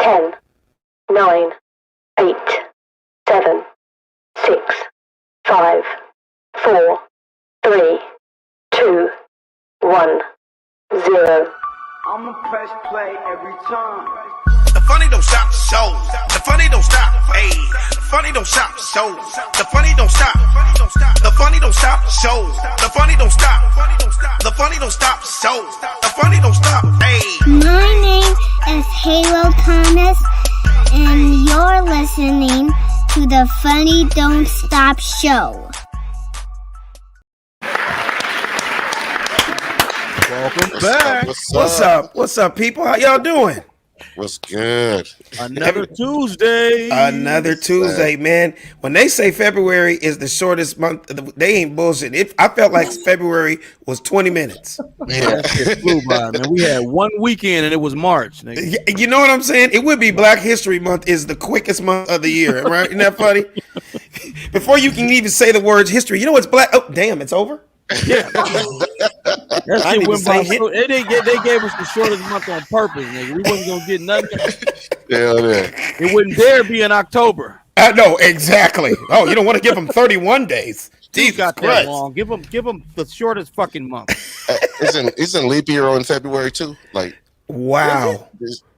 10, 9, 8, 7, 6, 5, 4, 3, 2, 1, 0. I'ma press play every time. The funny don't stop the show. The funny don't stop. Hey, the funny don't stop the show. The funny don't stop. The funny don't stop the show. The funny don't stop. The funny don't stop the show. The funny don't stop. Hey. My name is Halo Thomas, and you're listening to the Funny Don't Stop Show. Welcome back. What's up, people? How y'all doing? What's good? Another Tuesday. Another Tuesday, man. When they say February is the shortest month, they ain't bullshit. I felt like February was 20 minutes. Yeah. It flew by, man. We had one weekend and it was March. Nigga. You know what I'm saying? It would be Black History Month is the quickest month of the year, right? Isn't that funny? Before you can even say the words history, you know what's black? Oh, damn, it's over? Yeah. That shit went by so, they gave us the shortest month on purpose, nigga. We wasn't gonna get nothing. Hell yeah. It wouldn't dare be in October. I know, exactly. Oh, you don't want to give them 31 days. Jesus got that long. Give them the shortest fucking month. Isn't leap year on February too? Like, wow.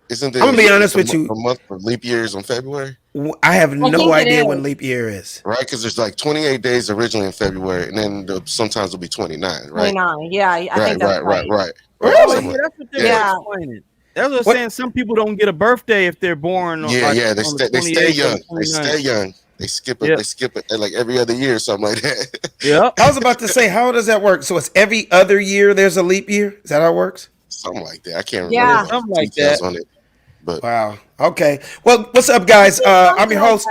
Isn't there? I'm gonna be honest with you. A month for leap years on February. I have no idea when leap year is. Right, because there's like 28 days originally in February, and then sometimes it'll be 29. Right. 29. Yeah, I think that's right. Really? Yeah, that's what they were explaining. That's what I'm saying. Some people don't get a birthday if they're born. They stay young. They stay young. They skip it. Yeah. They skip it like every other year, or something like that. Yeah. I was about to say, how does that work? So it's every other year there's a leap year? Is that how it works? Something like that. I can't remember. Yeah, something like that. On it. But wow. Okay. Well, what's up, guys? I'm your host.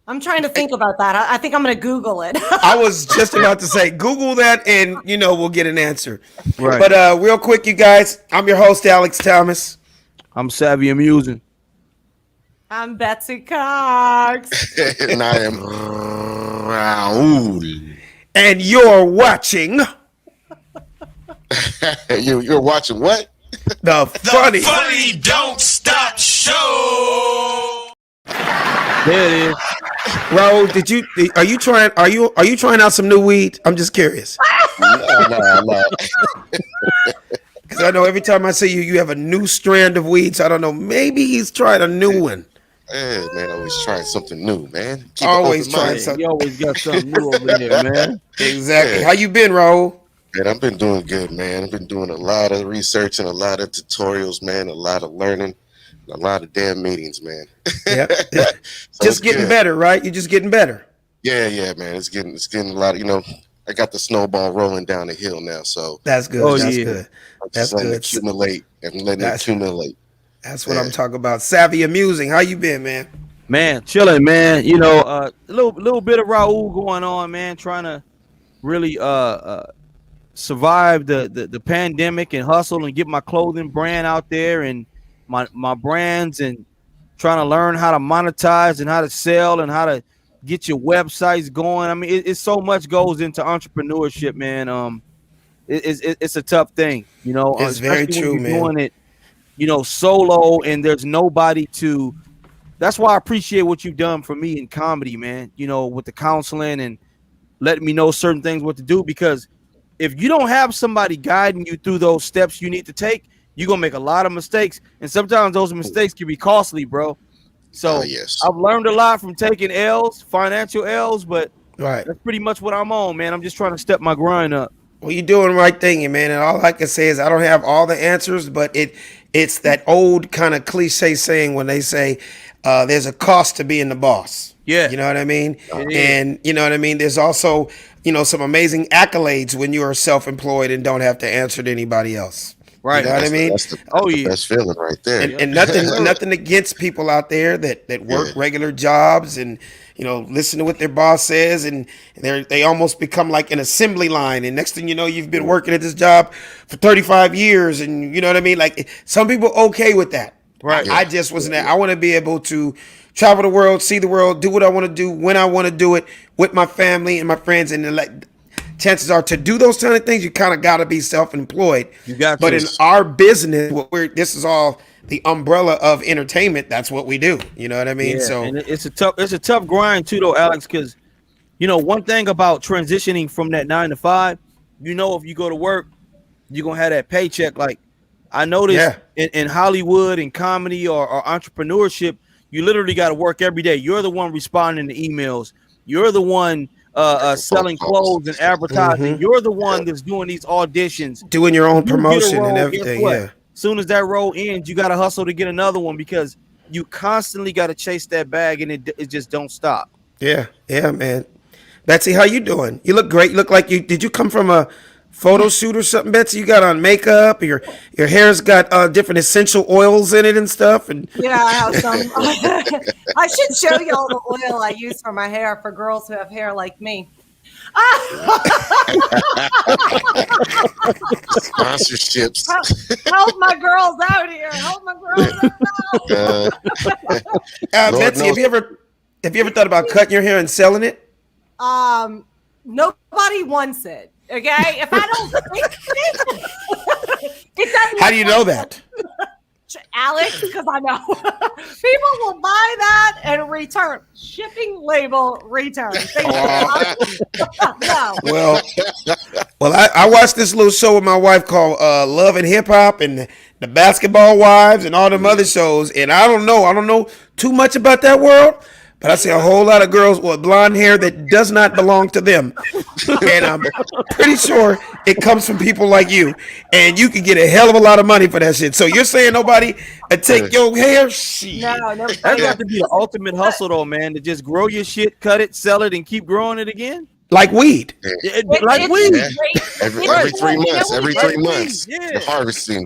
I'm trying to think about that. I think I'm going to Google it. I was just about to say, Google that, and we'll get an answer. Right. But real quick, you guys, I'm your host, Alex Thomas. I'm Savvy Amusing. I'm Betsy Cox. and I am Raul. And you're watching You're watching what? the Funny Don't Stop Show. There it is. Raul, are you trying out some new weed? I'm just curious. No. Because I know every time I see you, you have a new strand of weed. So I don't know. Maybe he's trying a new one. Hey, man, always trying something new, man. Always trying something. You always got something new over there, man. Exactly. Yeah. How you been, Raul? Man, I've been doing good, man. I've been doing a lot of research and a lot of tutorials, man. A lot of learning, a lot of damn meetings, man. Yeah. So Just getting better, right? You're just getting better. Yeah, man. It's getting a lot of, I got the snowball rolling down the hill now, so that's good. Oh, That's yeah. good. I'm That's just letting good. it accumulate and letting it accumulate. That's what I'm talking about. Savvy Amusing. How you been, man? Man, chilling, man. A little bit of Raul going on, man. Trying to really survive the pandemic and hustle and get my clothing brand out there and my brands, and trying to learn how to monetize and how to sell and how to get your websites going. I mean, it's so much goes into entrepreneurship, man. It's a tough thing, It's very true, man. Doing it, solo, and there's nobody to. That's why I appreciate what you've done for me in comedy, man. With the counseling and letting me know certain things what to do, because if you don't have somebody guiding you through those steps you need to take, you're gonna make a lot of mistakes, and sometimes those mistakes can be costly, bro. So yes. I've learned a lot from taking L's, financial L's, but Right. that's pretty much what I'm on, man. I'm just trying to step my grind up. Well, you're doing the right thing, man. And all I can say is I don't have all the answers, but it's that old kind of cliche saying when they say there's a cost to being the boss. Yeah. You know what I mean? It And you know what I mean? There's also, some amazing accolades when you are self-employed and don't have to answer to anybody else. Right. You know what I mean? That's the yeah. best feeling right there. And nothing against people out there that work regular jobs and listen to what their boss says, and they almost become like an assembly line, and next thing you know, you've been working at this job for 35 years, and you know what I mean? Like, some people okay with that. Right. I just wasn't that. I want to be able to travel the world, see the world, do what I want to do when I want to do it with my family and my friends, and chances are to do those kind of things, you kind of got to be self-employed. You got but to. in our business, this is all the umbrella of entertainment, that's what we do. You know what I mean? Yeah, So and it's a tough grind too, though, Alex. Because one thing about transitioning from that 9 to 5, if you go to work, you're gonna have that paycheck. Like I noticed yeah, in Hollywood and comedy or entrepreneurship, you literally got to work every day. You're the one responding to emails. You're the one Making phone selling calls. clothes and advertising. You're the one that's doing these auditions. doing your own You get a promotion and role, guess everything. what? Yeah, Soon as that role ends, you got to hustle to get another one because you constantly got to chase that bag, and it just don't stop. yeah, yeah, man. Betsy, how you doing? You look great. You look like you did. You come from a photo shoot or something, Betsy? You got on makeup. Your hair's got different essential oils in it and stuff. And Yeah, I have some. I should show y'all the oil I use for my hair for girls who have hair like me. Sponsorships. Help my girls out here. Help my girls out. Lord Betsy, knows. have you ever thought about cutting your hair and selling it? Nobody wants it. Okay, if I don't think it doesn't. How do you know that? Alex, because I know people will buy that and return shipping label return. No. Well, I watched this little show with my wife called Love and Hip Hop and the Basketball Wives and all them other shows, and I don't know too much about that world. But I see a whole lot of girls with blonde hair that does not belong to them. And I'm pretty sure it comes from people like you. And you can get a hell of a lot of money for that shit. So you're saying nobody take your hair? Shit. No, That's got to be the ultimate hustle, though, man. To just grow your shit, cut it, sell it, and keep growing it again. Like weed. Like weed. Yeah. Every 3 months. Every 3 months. Yeah. Harvest There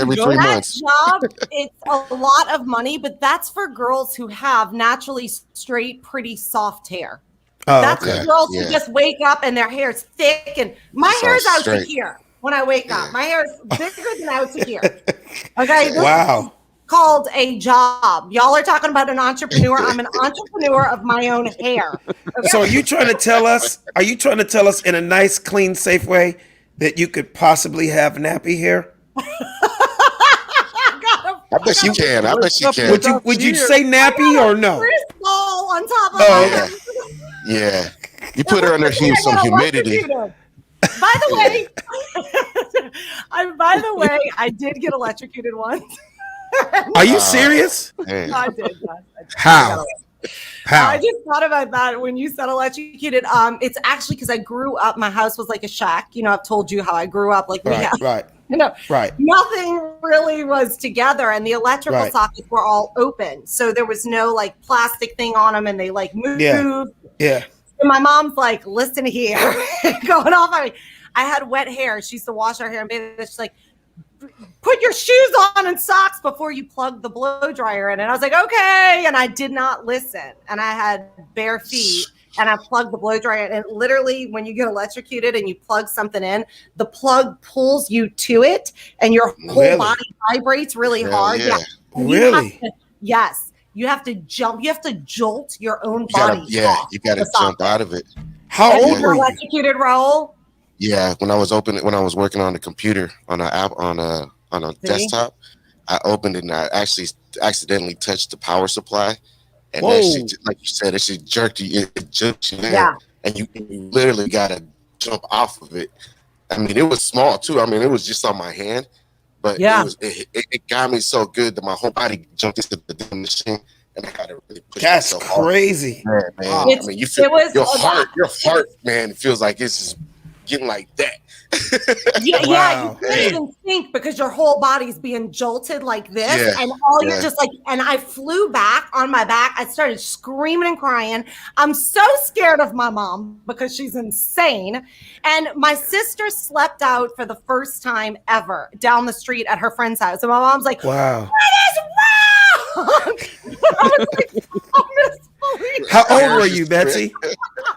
every you 3 go. months. job, it's a lot of money, but that's for girls who have naturally straight, pretty soft hair. Oh, That's okay. for girls Yeah. who just wake up and their hair's thick, and my It's hair's all out to straight. here when I wake up. My hair's bigger than out to here. Okay, this Wow. is called a job. Y'all are talking about an entrepreneur. I'm an entrepreneur of my own hair. Okay? So are you trying to tell us in a nice, clean, safe way that you could possibly have nappy hair? I bet you can. I bet you can. Would you say nappy or no? Chris ball on top of Oh, my Yeah. head. Yeah. You put her under some humidity. Electrocuted. By the way, I did get electrocuted once. Are you serious? Man. I did. Yes, I did. How? I just thought about that when you said electrocuted. It's actually because I grew up. My house was like a shack. I've told you how I grew up. Like we Right, have, right. Right. nothing really was together, and the electrical Right. sockets were all open, so there was no like plastic thing on them, and they like moved. Yeah. Yeah. And my mom's like, "Listen here," going off on me. I had wet hair. She used to wash our hair and bathe. She's like, "Put your shoes on and socks before you plug the blow dryer in." And I was like, "Okay." And I did not listen. And I had bare feet and I plugged the blow dryer in. And literally, when you get electrocuted and you plug something in, the plug pulls you to it and your whole Really? body vibrates really Hell hard. yeah. And you have Really? to- yes. You have to jump. You have to jolt your own You gotta, body. yeah, off you gotta the jump socket. out of it. How Have you old been were you? electrocuted, Raul? Yeah, when I was working on the computer on a app on a desktop, I opened it and I actually accidentally touched the power supply, and that Whoa. shit, like you said, it should jerk you. It jerks you in, Yeah. and you literally gotta jump off of it. I mean, it was small too. I mean, it was just on my hand, but Yeah. it got me so good that my whole body jumped into the damn machine, and I had to really push That's myself off. crazy. Man, I It's- mean, you feel it was your a heart, man, feels like it's just getting like that. Yeah, Wow. you can't even think because your whole body's being jolted like this, Yeah, and all you're yeah. just like. And I flew back on my back. I started screaming and crying. I'm so scared of my mom because she's insane. And my sister slept out for the first time ever down the street at her friend's house, and my mom's like, Wow. "What is wrong?" I was like, "Oh, Miss Felicia." How old were you, Betsy?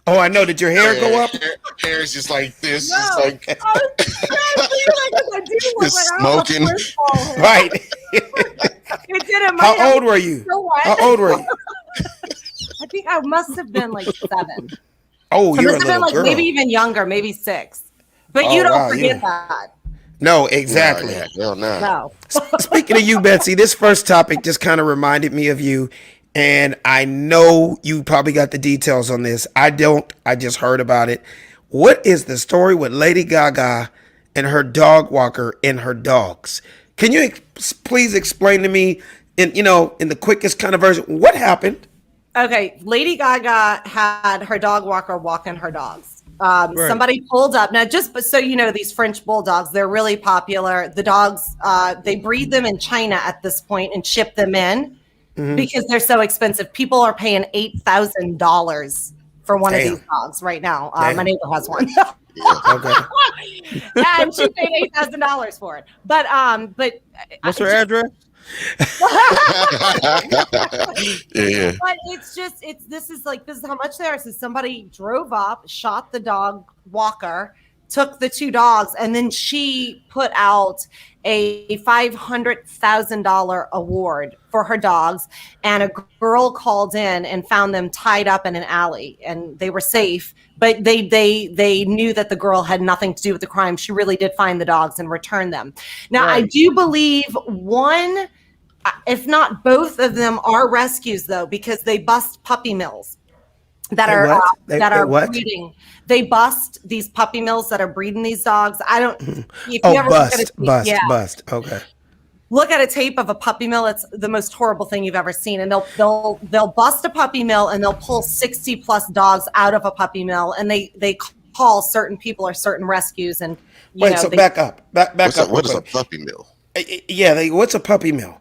Oh, I know. Did your hair go up? Hair's just like this. No, Just like I was trying to feel like I do look Just like I have a smoking. football head. Right. It didn't. My hair How old was were you? so wet. How old were you? I think I must have been like 7. Oh, I you're a must have been little like girl. maybe even younger, maybe 6. But Oh, you don't wow, forget yeah. that. No, exactly. Yeah, hell no. No. Speaking of you, Betsy, this first topic just kind of reminded me of you. And I know you probably got the details on this. I don't. I just heard about it. What is the story with Lady Gaga and her dog walker and her dogs? Can you please explain to me in the quickest kind of version what happened? Okay, Lady Gaga had her dog walker walking her dogs. Somebody pulled up. Now, just so you know, these French bulldogs, they're really popular. The dogs, they breed them in China at this point and ship them in because they're so expensive. People are paying $8,000 for one of these dogs right now. My neighbor has one. Okay. And she paid $8,000 for it. But what's her address? Yeah. But this is how much they are. So somebody drove up, shot the dog walker, took the two dogs, and then she put out a $500,000 award for her dogs. And a girl called in and found them tied up in an alley, and they were safe. But they knew that the girl had nothing to do with the crime. She really did find the dogs and return them. Now, I do believe one, if not both of them, are rescues though, because they bust puppy mills that are breeding. They bust these puppy mills that are breeding these dogs. I don't. Bust. Okay. Look at a tape of a puppy mill. It's the most horrible thing you've ever seen. And they'll bust a puppy mill and they'll pull 60 plus dogs out of a puppy mill, and they call certain people or certain rescues. And back up. What is a puppy mill? Yeah, what's a puppy mill?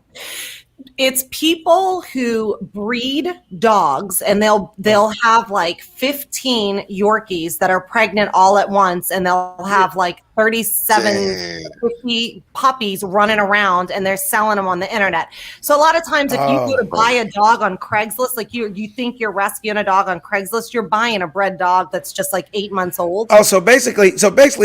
It's people who breed dogs, and they'll have like 15 Yorkies that are pregnant all at once, and they'll have like 37, 50 puppies running around, and they're selling them on the internet. So a lot of times if you go to buy a dog on Craigslist, like you think you're rescuing a dog on Craigslist, you're buying a bred dog that's just like 8 months old. Oh, so basically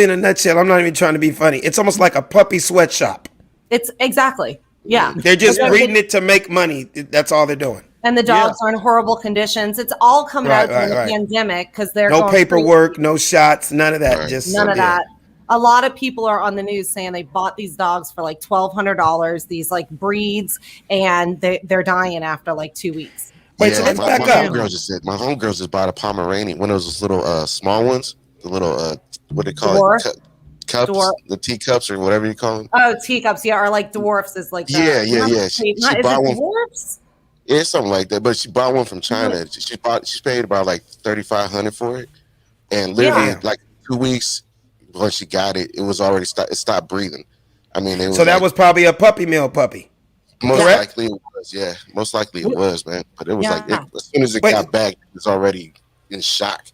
in a nutshell, I'm not even trying to be funny. It's almost like a puppy sweatshop. It's exactly. Yeah. They're just breeding it to make money. That's all they're doing. And the dogs are in horrible conditions. It's all coming out during the pandemic because they're no paperwork, no shots, none of that. Just none of that. A lot of people are on the news saying they bought these dogs for like $1,200, these like breeds, and they're dying after like 2 weeks. Wait, so let's back up. My homegirl just bought a Pomeranian, one of those little small ones, the little what they call it, cups, the teacups or whatever you call them. Oh, teacups, or like dwarfs is like that. Yeah. She bought one. Dwarfs? Yeah, something like that. But she bought one from China. She paid about like $3,500 for it, and literally like 2 weeks when she got it, it was already stopped breathing. I mean, it was that was probably a puppy mill puppy. Most likely it was. Yeah, most likely it was, man. But it was like as soon as it got back, it was already in shock.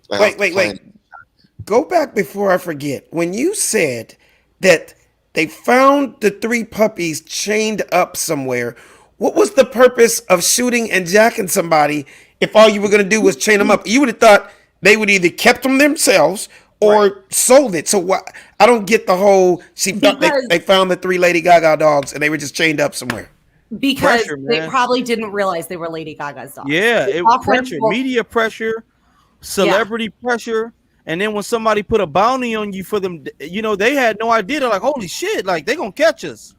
Wait. Go back before I forget. When you said that they found the 3 puppies chained up somewhere, what was the purpose of shooting and jacking somebody if all you were going to do was chain them up? You would have thought they would either kept them themselves or sold it. So what? I don't get the whole. She thought they found the 3 Lady Gaga dogs and they were just chained up somewhere. Because they probably didn't realize they were Lady Gaga's dogs. Yeah, it was pressure, media pressure, celebrity pressure. And then when somebody put a bounty on you for them, they had no idea. They're like, holy shit, like they gonna catch us.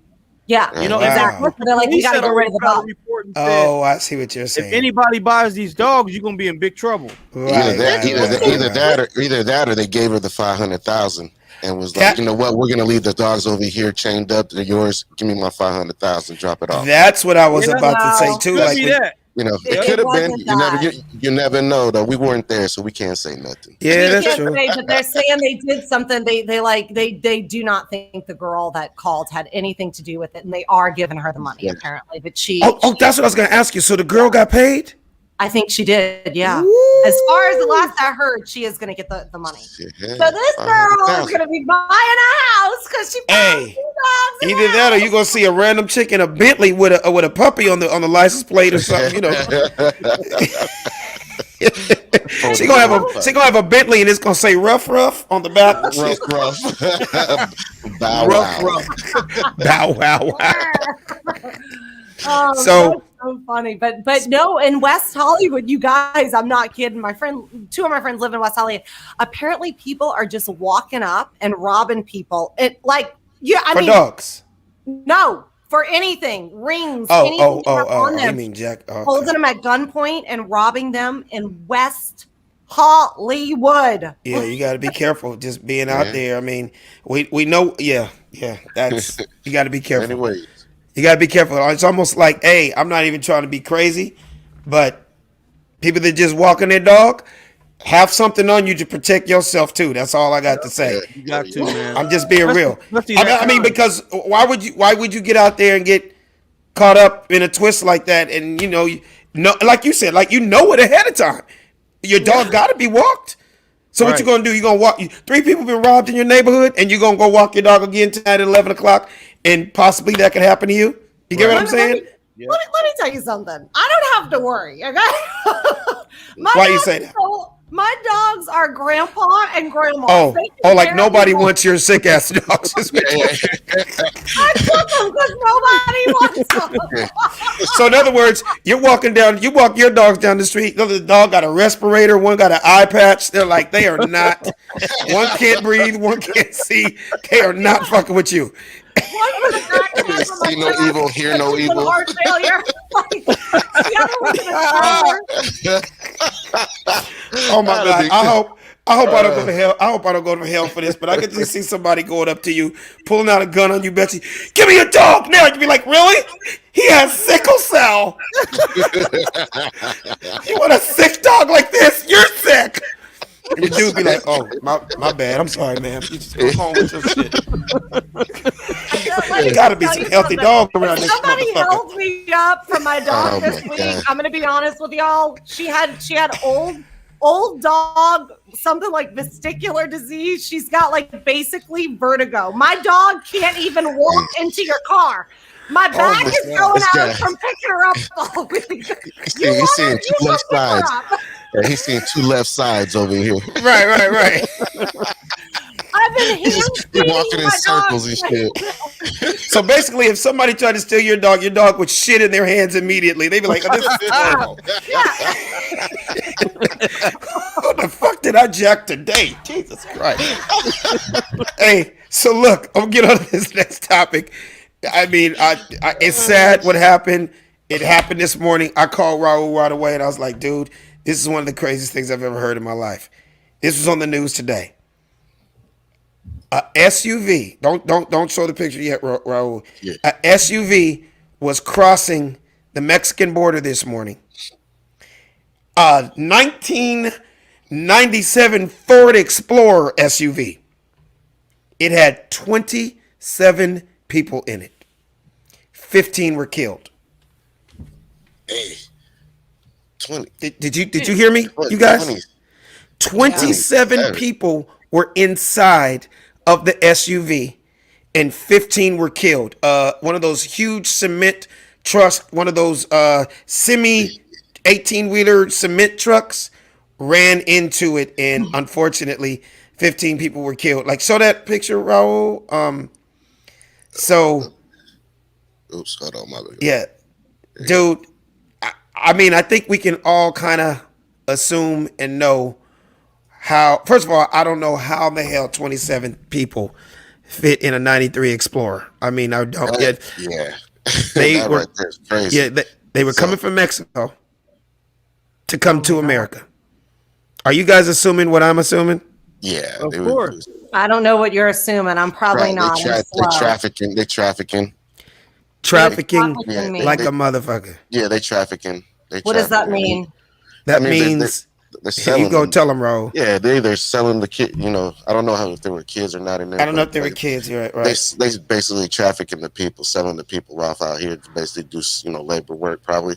Yeah, exactly. They're like, we gotta get rid of the dog. Oh, I see what you're saying. If anybody buys these dogs, you're gonna be in big trouble. Either that, or they gave her the $500,000 and was like, you know what, we're gonna leave the dogs over here chained up. They're yours. Give me my $500,000. Drop it off. That's what I was about to say too. Like it could have been. You never know though. We weren't there, so we can't say nothing. Yeah, that's true. But they're saying they did something. They do not think the girl that called had anything to do with it, and they are giving her the money apparently. But that's what I was going to ask you. So the girl got paid? I think she did. Yeah. Woo! As far as the last I heard, she is going to get the money. Yeah. So this girl is going to be buying a house because she. Either that, or you gonna see a random chick in a Bentley with a puppy on the license plate or something. She gonna have a Bentley and it's gonna say rough on the back. Rough. Bow wow. So so funny. But no, in West Hollywood, you guys, I'm not kidding. Two of my friends live in West Hollywood. Apparently, people are just walking up and robbing people. For dogs. No, for anything, rings, anything on them. You mean Jack? Okay. Holding them at gunpoint and robbing them in West Hollywood. Yeah, you got to be careful just being out there. I mean, we know. Yeah, that's you got to be careful. Anyways. You got to be careful. It's almost like, hey, I'm not even trying to be crazy, but people that just walking their dog, have something on you to protect yourself too. That's all I got to say. You got to, man. I'm just being real. I mean, because why would you get out there and get caught up in a twist like that? And like you said, like it ahead of time. Your dog got to be walked. So what you gonna do? You gonna walk? 3 people been robbed in your neighborhood, and you gonna go walk your dog again tonight at 11 o'clock, and possibly that could happen to you? You get what I'm saying? Let me tell you something. I don't have to worry. Okay. Why you say that? My dogs are grandpa and grandma. Oh, like nobody wants your sick ass dogs. I took them because nobody wants them. So in other words, you walk your dogs down the street. The other dog got a respirator, one got an eye patch. They are not. One can't breathe, one can't see. They are not fucking with you. See no evil, hear no evil. Heart failure. Oh my God! I hope I don't go to hell. I hope I don't go to hell for this. But I could just see somebody going up to you, pulling out a gun on you, Betsy. Give me your dog now. You'd be like, really? He has sickle cell. You want a sick dog like this? You're sick. And the dude be like, oh, my bad. I'm sorry, man. You just go home with your shit. There gotta be some healthy dogs around this motherfucker. Somebody held me up from my dog this week. God. I'm gonna be honest with y'all. She had old dog, something like vestibular disease. She's got like basically vertigo. My dog can't even walk into your car. My back is going out from picking her up all week. He's seeing 2 left sides. Yeah, he's seeing 2 left sides over here. Right. I've been walking in circles and shit. So basically, if somebody tried to steal your dog would shit in their hands immediately. They'd be like, oh, this is horrible. What the fuck did I jack today? Jesus Christ. Hey, so look, I'm going to get on to this next topic. I mean, it's sad what happened. It happened this morning. I called Raul right away, and I was like, dude, this is one of the craziest things I've ever heard in my life. This was on the news today. A SUV. Don't show the picture yet, Raul. Yeah. A SUV was crossing the Mexican border this morning. A 1997 Ford Explorer SUV. It had 27 people in it. 15 were killed. Hey, 20. Did you hear me, you guys? 27 people were inside of the SUV, and 15 were killed. One of those huge cement trucks, one of those semi 18-wheeler cement trucks, ran into it, and unfortunately, 15 people were killed. Like, show that picture, Raul. Oops, hold on, my bad. Yeah, dude. I mean, I think we can all kind of assume and know how. First of all, I don't know how the hell 27 people fit in a 93 Explorer. I mean, I don't get. Yeah, they were right there is crazy. Yeah, they were coming from Mexico to come to America. Are you guys assuming what I'm assuming? Yeah, of course. I don't know what you're assuming. I'm probably not. They trafficking. Like a motherfucker. Yeah, they trafficking. What does that mean? That means they're selling. You go tell them, Ro. Yeah, they're selling the kid. You know, I don't know if they were kids or not in there. I don't know if they were kids. You're right. They basically trafficking the people, selling the people off out here to basically do labor work, probably,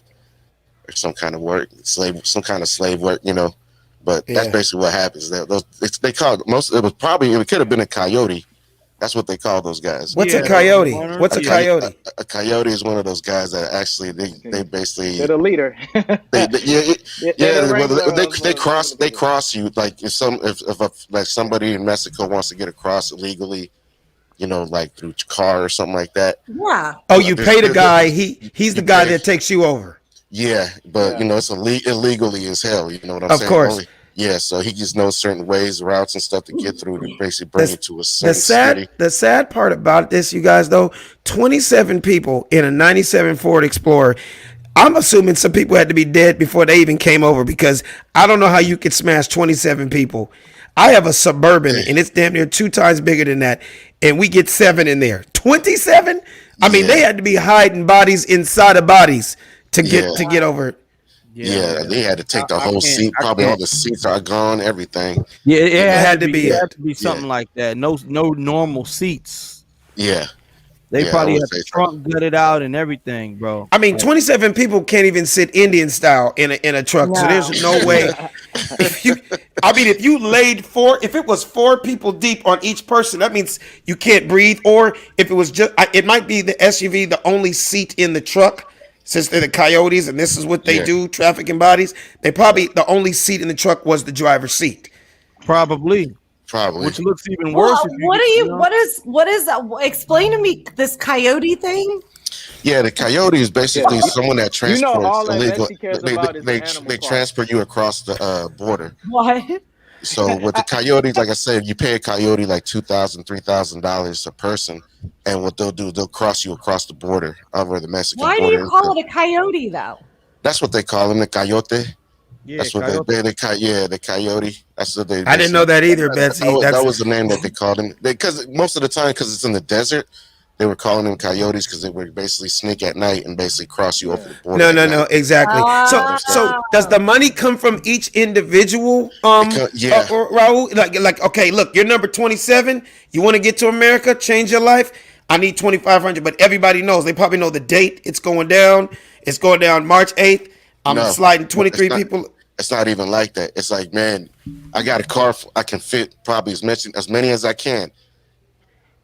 or some kind of work, some kind of slave work. But that's basically what happens. They called most. It could have been a coyote. That's what they call those guys. What's a coyote? What's a coyote? A coyote is one of those guys that actually they basically they're the leader. They cross you like if somebody in Mexico wants to get across illegally, like through car or something like that. Yeah. Oh, you pay the guy. He's the guy that takes you over. Yeah, but it's illegally as hell. You know what I'm Of saying? course. Only so he just knows certain ways, routes, and stuff to get through to basically bring you The, to a the certain sad city. the sad part about this, you guys, though, 27 people in a 97 Ford Explorer. I'm assuming some people had to be dead before they even came over because I don't know how you could smash 27 people. I have a Suburban and it's damn near 2 times bigger than that, and we get 7 in there. 27? I mean, they Yeah, had to be hiding bodies inside of bodies to yeah, get over. Yeah, yeah. man. They had to take the I whole can't. seat. I Probably all can't. the seats are gone. Everything. Yeah, it You It know. had to had to be. be It it. had to be Yeah, something like that. No normal seats. yeah, They yeah. I probably would had say the so. trunk gutted out and everything, bro. I mean, Like, 27 people can't even sit Indian style in a truck. So there's No. no way if you I mean if you laid if it was 4 people deep on each person, that means you can't breathe. Or if it was just it might be the SUV, the only seat in the truck, since they're the coyotes and this is what they Yeah, do, trafficking bodies. They probably the only seat in the truck was the driver's seat. probably, probably. which looks even worse if Well, you get, you know. what is that? Explain to me this coyote thing. Yeah, the coyote is basically someone that You know, transports all that illegal. Bessie cares They about is the they animal they part. transfer you across the border. What? So with the coyotes, like I said, you pay a coyote like $2,000, $3,000 a person, and what they'll do, they'll cross you across the border over the Mexican Why do you border. call it a coyote though? That's what they call them, the coyote. Yeah, That's what coyote. the coyote. That's what they I didn't know basically. that either, That Betsy. was, that That's was the name that they called him. Because most of the time, because it's in the desert, they were calling them coyotes because they would basically sneak at night and basically cross you over Yeah. the border at no, night. exactly. You know what So I'm so saying? does the money come from each individual Yeah, or Raul? Like okay, look, you're number 27, you want to get to America, change your life? I need 2,500, but everybody knows. They probably know the date it's going down. It's going down March 8th. I'm no, sliding no, it's 23 not. people. It's not even like that. It's like, man, I got a car. I can fit probably as many as I can.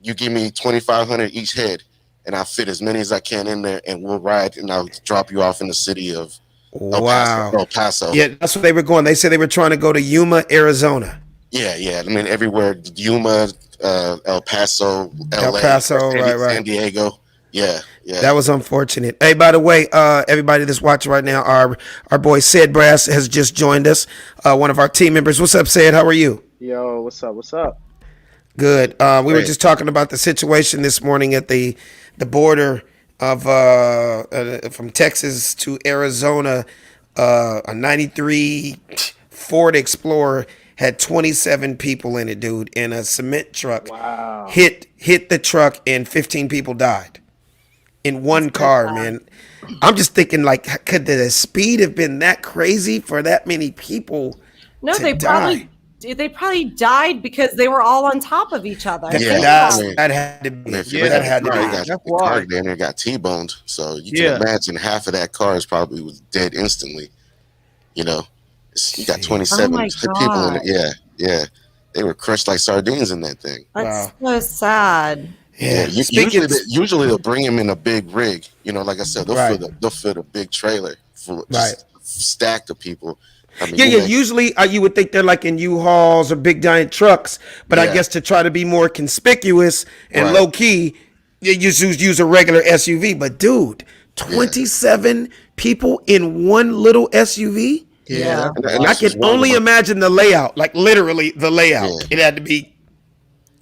You give me 2,500 each head, and I fit as many as I can in there, and we'll ride, and I'll drop you off in the city of El Paso. Wow. El Paso. Yeah, that's where they were going. They said they were trying to go to Yuma, Arizona. Yeah, yeah. I mean, everywhere. Yuma, El Paso, El L.A., Paso, San right. Diego. Yeah, yeah. That was unfortunate. Hey, by the way, everybody that's watching right now, our boy Sid Brass has just joined us. One of our team members. What's up, Sid? How are you? Yo, what's up? What's up? Good. We were Great. just talking about the situation this morning at the border of from Texas to Arizona. A '93 Ford Explorer had 27 people in it, dude, and a cement truck Wow. hit the truck and 15 people died in one car, man. I'm just thinking, like, could the speed have been that crazy for that many people No, to they die? probably died because they were all on top of each other. That, Yeah, Think that, about I mean, it. that had to I be mean, it. if you Yeah, look That at had the to car, be you it. got that's the car why. down there got T-boned. So you Yeah. can imagine half of that car is probably was dead instantly. You know, you got Jeez. 27 Oh my people in god, it. Yeah, yeah. They were crushed like sardines in that thing. that's Wow. so sad. Yeah, Yeah. usually Speaking. usually they'll bring him in a big rig. You know, like I said, Right. they'll fit a big trailer full of Right. just stacked of people. I mean, Yeah, yeah. Usually, you would think they're like in U-Hauls or big giant trucks, but I yeah, guess to try to be more conspicuous and right, low key, you just use a regular SUV. But dude, yeah, 27 people in one little SUV. Yeah, Yeah. that's and I wild. that's can just one only one. imagine the layout, like literally the layout. Yeah, It had to be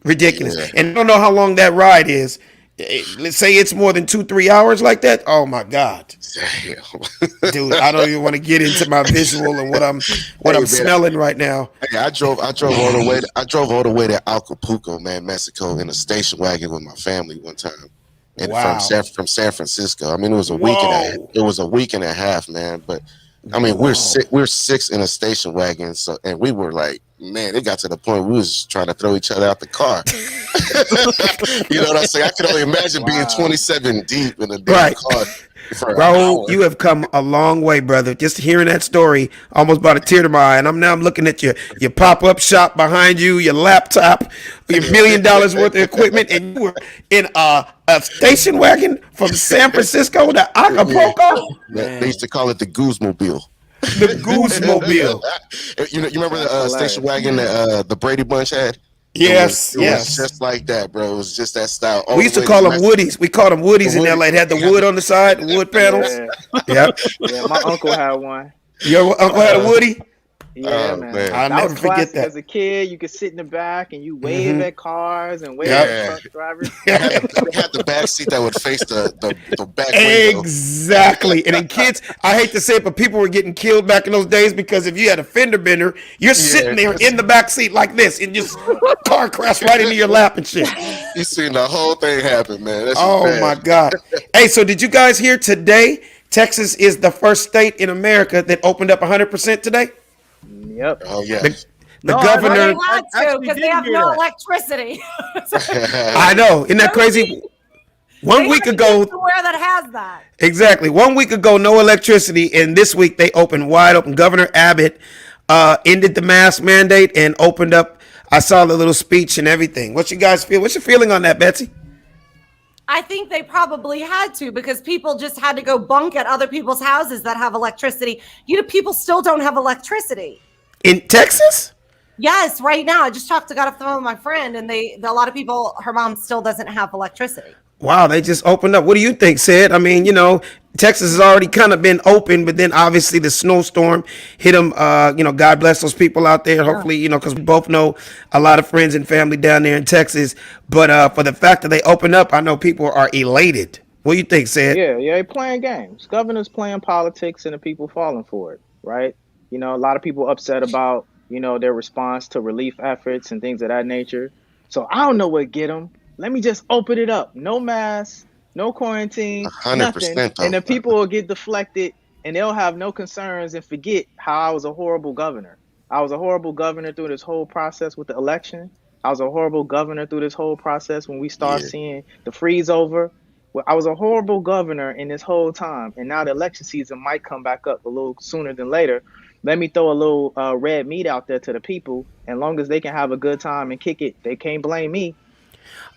ridiculous. yeah. And I don't know how long that ride is. Let's say it's more than 2-3 hours like that. Oh my God, Damn. dude, I don't even want to get into my visual and what I'm Hey man, smelling right now. hey, I drove all the way. I drove all the way to Acapulco, man, Mexico, in a station wagon with my family one time, and Wow. From San Francisco. I mean, it was a week and Whoa. it was a week and a half, man. But I mean, we're six in a station wagon, so and we were like, man, it got to the point we was trying to throw each other out the car. You know what I'm saying? I could only imagine being 27 deep in a damn Right. car for an Raul, hour. you have come a long way, brother. Just hearing that story almost brought a tear to my eye. And I'm looking at your pop-up shop behind you, your laptop, your $1 million worth of equipment, and you were in a station wagon from San Francisco to Acapulco. They used to call it the Goose-mobile. The Goose Mobile. You remember the That's station hilarious. wagon that the Brady Bunch had? Yes, It was yes. just like that, bro. It was just that style all We the used to way to call them Mexico. woodies. We called them The woodies in wood, LA. It had the they had wood on the side, the wood panels. Yeah, Yep. yeah. My uncle had one. Your uncle had a uh, woody? Yeah, oh man. man, I'll That was never forget classic that. as a kid. You could sit in the back and you wave Mm-hmm. at cars and wave at Yep. yeah. truck drivers. They had the back seat that would face the back window. Exactly. And then kids, I hate to say it, but people were getting killed back in those days because if you had a fender bender, you're Yeah, sitting there in the back seat like this and just car crash right into your lap and shit. you seen the whole thing happen, man. That's just Oh bad. my God. Hey, so did you guys hear today? Texas is the first state in America that opened up 100% today. Yep. Oh The, yes. the No, Well, they governor, I had to actually because they didn't have hear no that. electricity. I know, isn't that crazy? They 1 week have to get ago, somewhere that has that. exactly. 1 week ago, no electricity, and this week they opened wide open. Governor Abbott ended the mask mandate and opened up. I saw the little speech and everything. What you guys feel? What's your feeling on that, Betsy? I think they probably had to because people just had to go bunk at other people's houses that have electricity. People still don't have electricity. In Texas? Yes, right now. I just got off the phone with my friend, and a lot of people, her mom still doesn't have electricity. Wow, they just opened up. What do you think, Sid? I mean, Texas has already kind of been open, but then obviously the snowstorm hit them. God bless those people out there. Hopefully, because we both know a lot of friends and family down there in Texas. But for the fact that they opened up, I know people are elated. What do you think, Sid? Yeah, yeah. They playing games. Governors playing politics and the people falling for it, right? A lot of people upset about, their response to relief efforts and things of that nature. So I don't know what get them. Let me just open it up. No mask, no A quarantine, hundred nothing. percent And though. the people will get deflected and they'll have no concerns and forget how I was a horrible governor. I was a horrible governor through this whole process with the election. I was a horrible governor through this whole process when we start Yeah. seeing the freeze over. Well, I was a horrible governor in this whole time, and now the election season might come back up a little sooner than later. Let me throw a little red meat out there to the people, and long as they can have a good time and kick it, they can't blame me.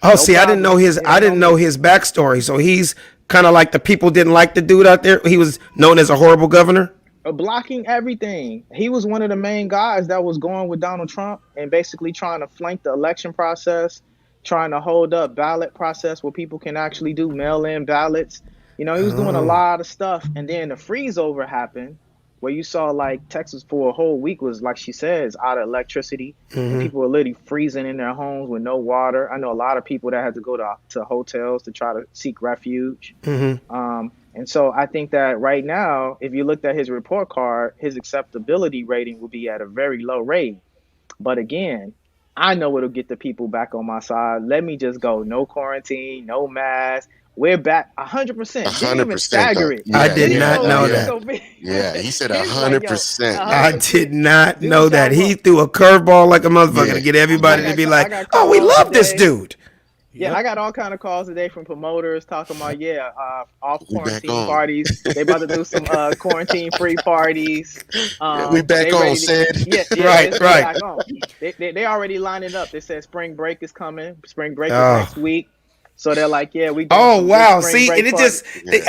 Oh, No see, I didn't know problem. his. It I ain't didn't on know me. his backstory. So he's kind of like the people didn't like the dude out there. He was known as a horrible governor. Blocking everything. He was one of the main guys that was going with Donald Trump and basically trying to flank the election process, trying to hold up ballot process where people can actually do mail-in ballots. He was doing a lot of stuff, and then the freeze over happened, where you saw like Texas for a whole week was like she says out of electricity, and people were literally freezing in their homes with no water. I know a lot of people that had to go to hotels to try to seek refuge. And so I think that right now, if you looked at his report card, his acceptability rating will be at a very low rate. But again, I know it'll get the people back on my side. Let me just go. No quarantine, no mask. We're back A 100%. Didn't hundred even percent stagger though. it. I Yeah, did Didn't yeah, not go oh know like yeah, so that. big. yeah. He said a It's like, hundred yo, percent. I 100%. did not Do know what that. y'all He want. threw a curveball like a motherfucker to Yeah, get everybody to yeah. be I like, got "Oh, we calls love this today. dude." Yeah, I Yep. got all kind of calls today from promoters talking about off We back quarantine on. parties. They about to do some quarantine free parties. Yeah, we back They on, ready to said. yeah, Right, we right. back on. They already lining up. They said spring break is coming. Spring break is Oh, next week. So they're like, yeah, we doing oh some big wow. spring See, and break it party. just Yeah,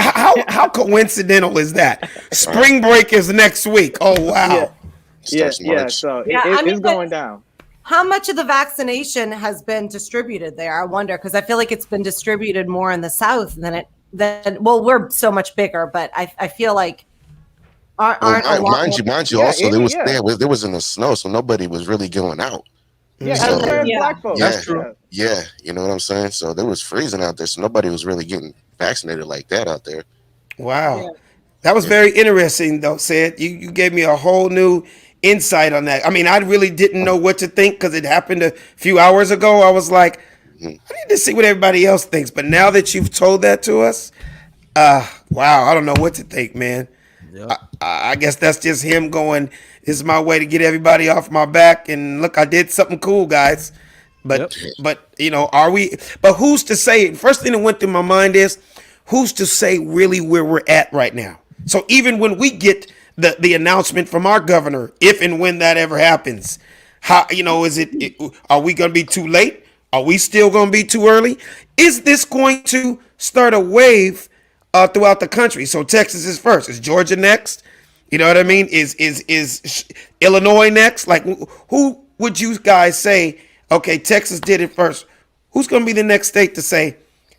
how coincidental is that? right. Spring break is next week. Oh Yeah, wow. Starts yeah. March. So Yeah, I mean, it's but going down. how much of the vaccination has been distributed there? I wonder because I feel like it's been distributed more in the South than well, we're so much bigger, but I feel like Well, aren't a lot more. mind you, Yeah, also yeah. there was in the snow, so nobody was really going out. Yeah, So as Okay, far as yeah. black yeah, folks, True. yeah. yeah, you know what I'm saying. So there was freezing out there, so nobody was really getting vaccinated like that out there. Wow. Yeah. That was Yeah, very interesting though, Sid. You gave me a whole new insight on that. I mean, I really didn't know what to think because it happened a few hours ago. I was like, mhm. I need to see what everybody else thinks. But now that you've told that to us, wow, I don't know what to think, man. Yep. I guess that's just him going, this is my way to get everybody off my back. And look, I did something cool, guys. Yep. But are we? But who's to say? First thing that went through my mind is, who's to say really where we're at right now? So even when we get the announcement from our governor, if and when that ever happens, how is it? Are we going to be too late? Are we still going to be too early? Is this going to start a wave throughout the country? So Texas is first. Is Georgia next? You know what I mean? Is Illinois next? Like who would you guys say Okay, Texas did it first. Who's going to be the next state to say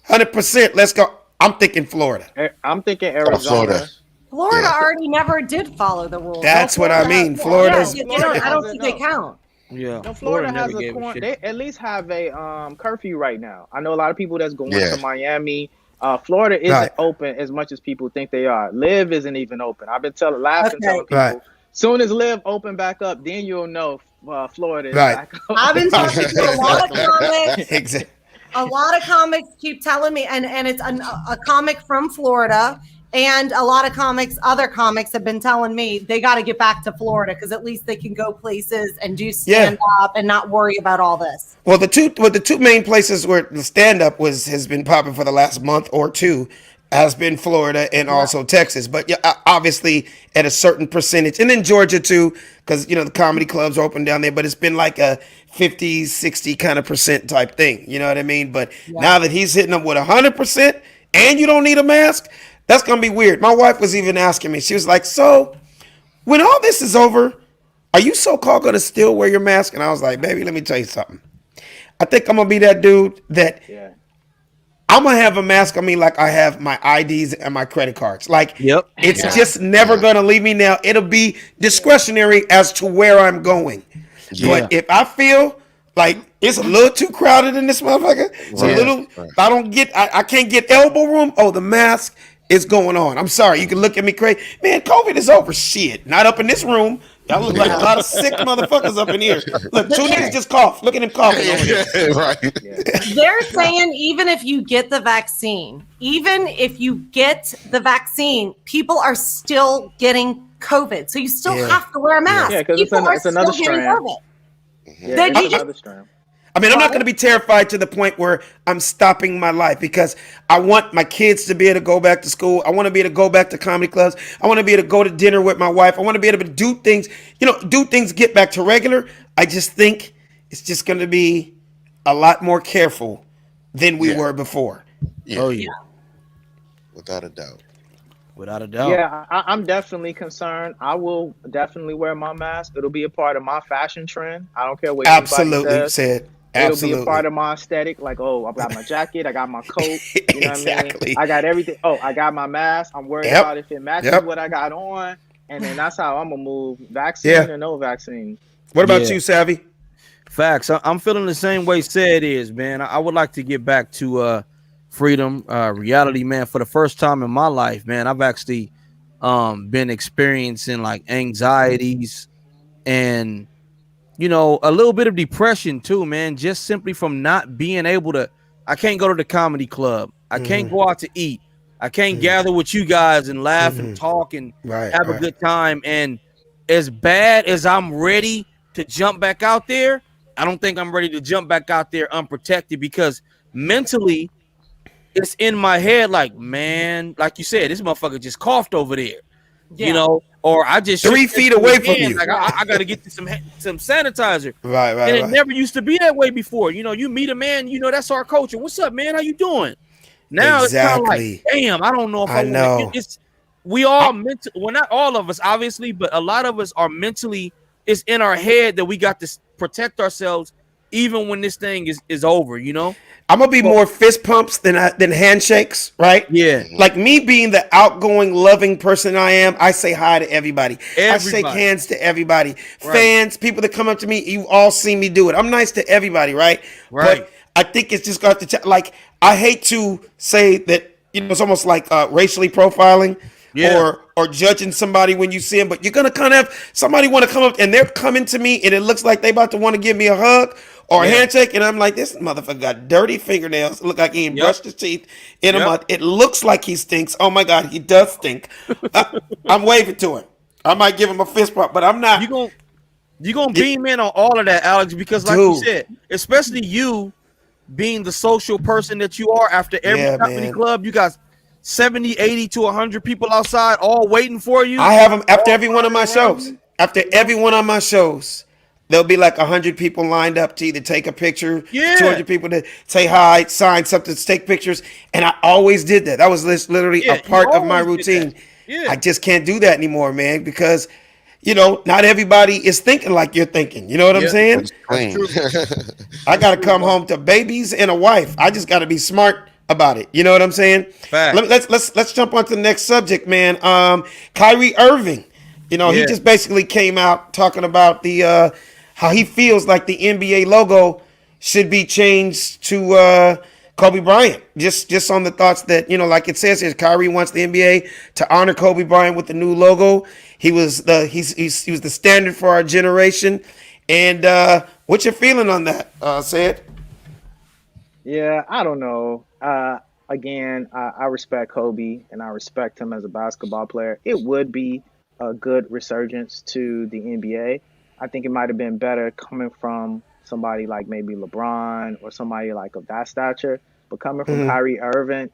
100%? Let's go. I'm thinking Florida. I'm thinking Florida. Arizona. Florida Yeah. already never did follow the rules. That's what I mean. Yeah, Florida's. they Florida don't, I don't has think it, they no. count. Yeah, No, Florida never has a gave a corn. shit. They at least have a curfew right now. I know a lot of people that's going Yeah. to Miami. Florida isn't Right. open as much as people think they are. Live isn't even open. I've been laughing, Okay. telling Right. people, soon as Live open back up, then you'll know Florida is Right. back I've been open. talking to a lot of comics. Exactly. A lot of comics keep telling me, and it's a comic from Florida, and a lot of other comics have been telling me they got to get back to Florida because at least they can go places and do stand up and not worry about all this. Well, the two main places where the stand up has been popping for the last month or two has been Florida and also Texas. But yeah, obviously at a certain percentage, and then Georgia too, because the comedy clubs are open down there. But it's been like a 50, 60 kind of percent type thing. You know what I mean? But now that he's hitting them with 100%, and you don't need a mask, that's gonna be weird. My wife was even asking me. She was like, "So, when all this is over, are you so-called gonna still wear your mask?" And I was like, "Baby, let me tell you something. I think I'm gonna be that dude that Yeah. I'm gonna have a mask on me like I have my IDs and my credit cards. Like, it's just never gonna leave me now. It'll be discretionary as to where I'm going. Yeah. But if I feel like it's a little too crowded in this motherfucker, it's a little. If I can't get elbow room. Oh, the mask is going on. I'm sorry. You can look at me crazy, man. COVID is over. Shit, not up in this room. Y'all look like a lot of sick motherfuckers up in here. Look, two niggas just cough. Look at him coughing over there. Right. They're saying even if you get the vaccine, people are still getting COVID. So you still have to wear a mask. Yeah, because it's another strand. Yeah, it's another strand. I mean, I'm not going to be terrified to the point where I'm stopping my life because I want my kids to be able to go back to school. I want to be able to go back to comedy clubs. I want to be able to go to dinner with my wife. I want to be able to do things, get back to regular. I just think it's just going to be a lot more careful than we were before. Yeah. Oh yeah, Without a doubt. without a doubt. Yeah, I'm definitely concerned. I will definitely wear my mask. It'll be a part of my fashion trend. I don't care what anybody Absolutely, says. said. It'll Absolutely. be a part of my aesthetic. Like, oh, I got my jacket, I got my coat. You know what I Exactly. mean? I got everything. Oh, I got my mask. I'm worried about if it matches what I got on. And then that's how I'm going to move. Vaccine or no vaccine. What about you, Savvy? Facts. I'm feeling the same way Said is, man. I would like to get back to freedom, reality, man. For the first time in my life, man, I've actually been experiencing like anxieties and a little bit of depression too, man, just simply from not being able to. I can't go to the comedy club. I can't go out to eat. I can't gather with you guys and laugh and talk and have a good time. And as bad as I'm ready to jump back out there, I don't think I'm ready to jump back out there unprotected because mentally it's in my head like, man, like you said, this motherfucker just coughed over there. Or I just 3 feet away from you. Like I got to get some sanitizer. Right. And it never used to be that way before. You meet a man, that's our culture. What's up, man? How you doing? Now it's kind of like, damn, I don't know if I know. We all well, not all of us, obviously, but a lot of us are mentally. It's in our head that we got to protect ourselves, even when this thing is over. I'm gonna be more fist pumps than handshakes, right? Yeah. Like me being the outgoing, loving person I am, I say hi to everybody. I shake hands to everybody. Right. Fans, people that come up to me, you've all seen me do it. I'm nice to everybody, right? Right. But I think it's just got to like I hate to say that it's almost like racially profiling. Yeah. Or judging somebody when you see them, but you're gonna kind of have somebody want to come up and they're coming to me and it looks like they about to want to give me a hug or a handshake, and I'm like, this motherfucker got dirty fingernails. Look like he ain't brushed his teeth in a month. It looks like he stinks. Oh my god, he does stink. I'm waving to him. I might give him a fist bump, but I'm not. You gonna beam in on all of that, Alex, because like you said, especially you being the social person that you are, after every comedy club, you got 70, 80 to 100 people outside all waiting for you. I have them after every one of my shows. After every one of my shows, there'll be like 100 people lined up to either take a picture, 200 people to say hi, sign something, take pictures. And I always did that. That was literally a part of my routine. I just can't do that anymore, man, because not everybody is thinking like you're thinking. You know what I'm Yeah, saying? It's that's clean. true. I That's got to true, come bro. home to babies and a wife. I just got to be smart about it. You know what I'm saying? Facts. Let's jump on to the next subject, man. Kyrie Irving. He Yeah. just basically came out talking about the how he feels like the NBA logo should be changed to Kobe Bryant. Just on the thoughts that like it says here, Kyrie wants the NBA to honor Kobe Bryant with the new logo. He was he was the standard for our generation. And what's your feeling on that, Sid? Yeah, I don't know. Again, I respect Kobe and I respect him as a basketball player. It would be a good resurgence to the NBA. I think it might have been better coming from somebody like maybe LeBron or somebody like of that stature. But coming from Kyrie Irving,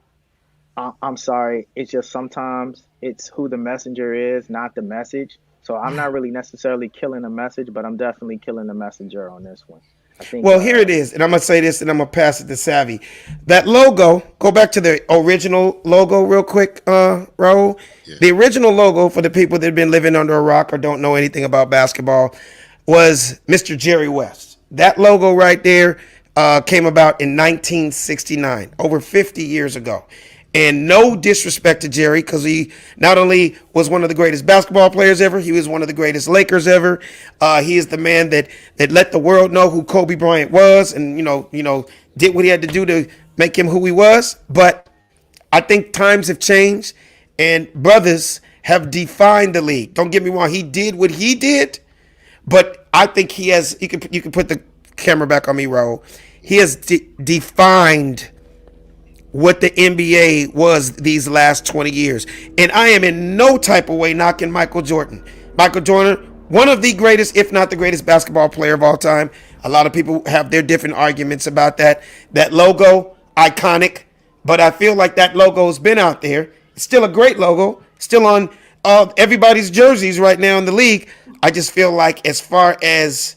I'm sorry. It's just sometimes it's who the messenger is, not the message. So I'm not really necessarily killing the message, but I'm definitely killing the messenger on this one. I think Well, here it is, and I'm gonna say this, and I'm gonna pass it to Savvy. That logo, go back to the original logo real quick, Raul. Yeah. The original logo, for the people that have been living under a rock or don't know anything about basketball, was Mr. Jerry West. That logo right there came about in 1969, over 50 years ago. And no disrespect to Jerry, because he not only was one of the greatest basketball players ever, he was one of the greatest Lakers ever. He is the man that let the world know who Kobe Bryant was, and did what he had to do to make him who he was. But I think times have changed, and brothers have defined the league. Don't get me wrong; he did what he did, but I think he has. You can put the camera back on me, Raul. He has defined what the NBA was these last 20 years. And I am in no type of way knocking Michael Jordan. Michael Jordan, one of the greatest, if not the greatest basketball player of all time. A lot of people have their different arguments about that. That logo, iconic. But I feel like that logo has been out there. It's still a great logo. Still on everybody's jerseys right now in the league. I just feel like as far as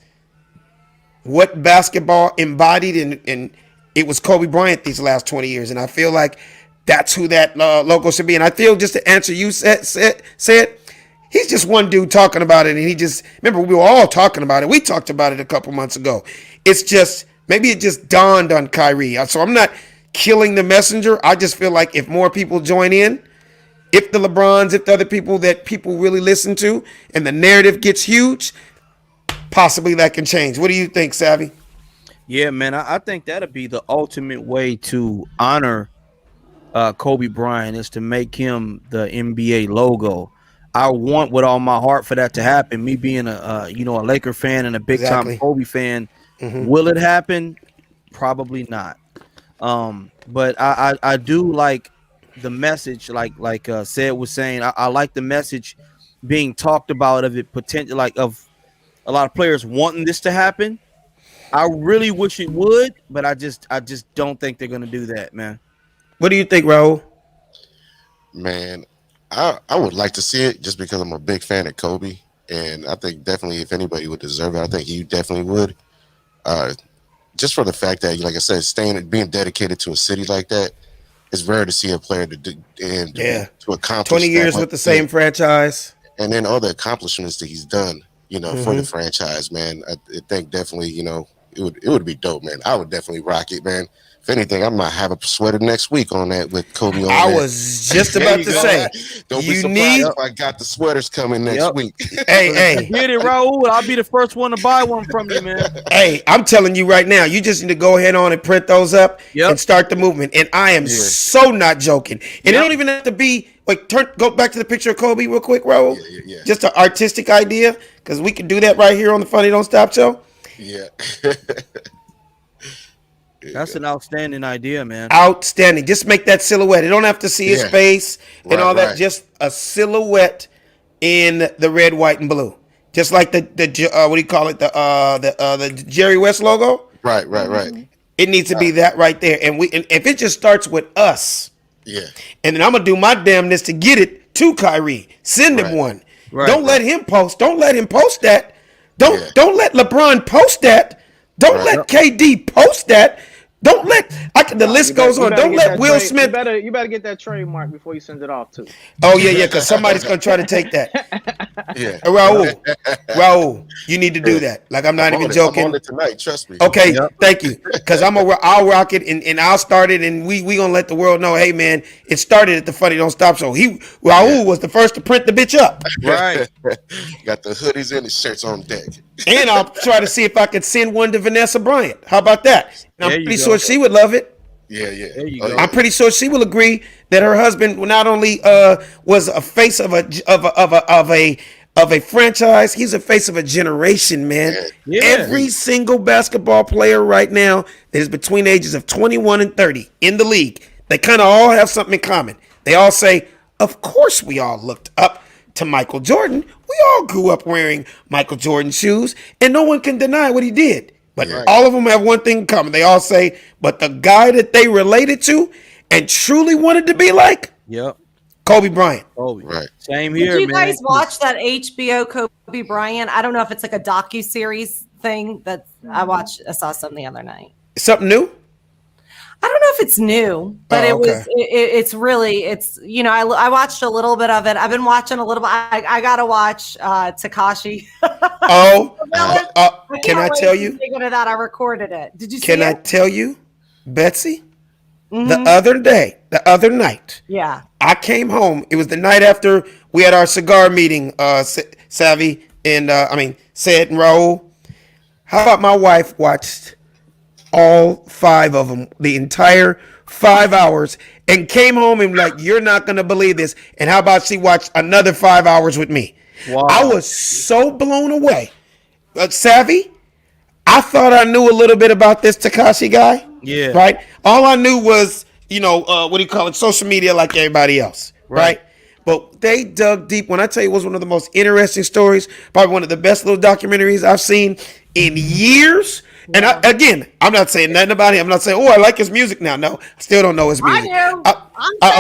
what basketball embodied, and it was Kobe Bryant these last 20 years. And I feel like that's who that logo should be. And I feel, just to answer you said, he's just one dude talking about it. And he just, remember, we were all talking about it. We talked about it a couple months ago. It's just, maybe it just dawned on Kyrie. So I'm not killing the messenger. I just feel like if more people join in, if the LeBrons, if the other people that people really listen to, and the narrative gets huge, possibly that can change. What do you think, Savvy? Yeah, man. I think that'd be the ultimate way to honor Kobe Bryant, is to make him the NBA logo. I want with all my heart for that to happen. Me being a Laker fan and a big time Exactly. Kobe fan, will it happen? Probably not. But I do like the message, like Said was saying. I like the message being talked about, of it potential, like of a lot of players wanting this to happen. I really wish it would, but I just don't think they're gonna do that, man. What do you think, Raul? Man, I would like to see it just because I'm a big fan of Kobe, and I think definitely if anybody would deserve it, I think he definitely would. Uh, just for the fact that, like I said, being dedicated to a city like that, it's rare to see a player to do and Yeah. to accomplish 20 years that. with the same franchise. And then all the accomplishments that he's done, for the Mm-hmm. franchise, man. I think definitely, it would be dope, man. I would definitely rock it, man. If anything, I might have a sweater next week on that with Kobe on I there. was just about to say, Don't be you surprised need, if I got the sweaters coming next Yep. week. hey, Get it, Raul. I'll be the first one to buy one from you, man. hey, I'm telling you right now, you just need to go ahead on and print those up Yep. and start the movement. And I am so not joking. And it don't even have to be, like, go back to the picture of Kobe real quick, Raul. Yeah. Just an artistic idea, because we can do that right here on the Funny Don't Stop show. Yeah. That's an outstanding idea, man. Outstanding. Just make that silhouette. It don't have to see his Yeah. face and Right, all that. right. Just a silhouette in the red, white, and blue. Just like the what do you call it? The Jerry West logo. Right. It needs to be that right there. And if it just starts with us, Yeah. and then I'm gonna do my damnness to get it to Kyrie. Send him Right. one. Right. Don't let him post. Don't let him post that. Don't Yeah. don't let LeBron post that. Don't Right. let KD post that. Don't let the list You better- goes you on. better Don't get let that Will trade- Smith. You better get that trademark before you send it off too. Oh yeah, because somebody's gonna try to take that. Yeah. Raul, you need to do that. Like, I'm not even joking. I'm on it tonight. Trust me. Okay, thank you. Because I'll rock it and I'll start it, and we gonna let the world know, hey man, it started at the Funny Don't Stop show. Raul was the first to print the bitch up. Right. Got the hoodies and the shirts on deck. And I'll try to see if I could send one to Vanessa Bryant. How about that? And I'm pretty sure she would love it. Yeah. There you go. I'm pretty sure she will agree that her husband not only was a face of a franchise, he's a face of a generation, man. Yeah. Every single basketball player right now that is between the ages of 21 and 30 in the league, they kind of all have something in common. They all say, of course we all looked up to Michael Jordan. We all grew up wearing Michael Jordan shoes, and no one can deny what he did. But all of them have one thing in common. They all say, but the guy that they related to and truly wanted to be like, Kobe Bryant. Kobe. Right. Same here, Did you man. guys watch that HBO Kobe Bryant? I don't know if it's like a docu-series thing that I watched. I saw something the other night. Something new? I don't know if it's new, but it's really, you know, I watched a little bit of it. I've been watching a little bit. I got to watch Tekashi. Can I tell you? Into that, I recorded it. Did you see Can I it? tell you, Betsy? The other night, I came home. It was the night after we had our cigar meeting, Savvy and Said and Raul. How about my wife watched all 5 of them, the entire 5 hours, and came home and like, you're not going to believe this. And how about she watched another 5 hours with me? Wow. I was so blown away. Savvy, I thought I knew a little bit about this Tekashi guy. Yeah. Right? All I knew was, social media like everybody else. Right? But they dug deep. When I tell you it was one of the most interesting stories, probably one of the best little documentaries I've seen in years. And I'm not saying nothing about him. I'm not saying, I like his music now. No, I still don't know his music. I do.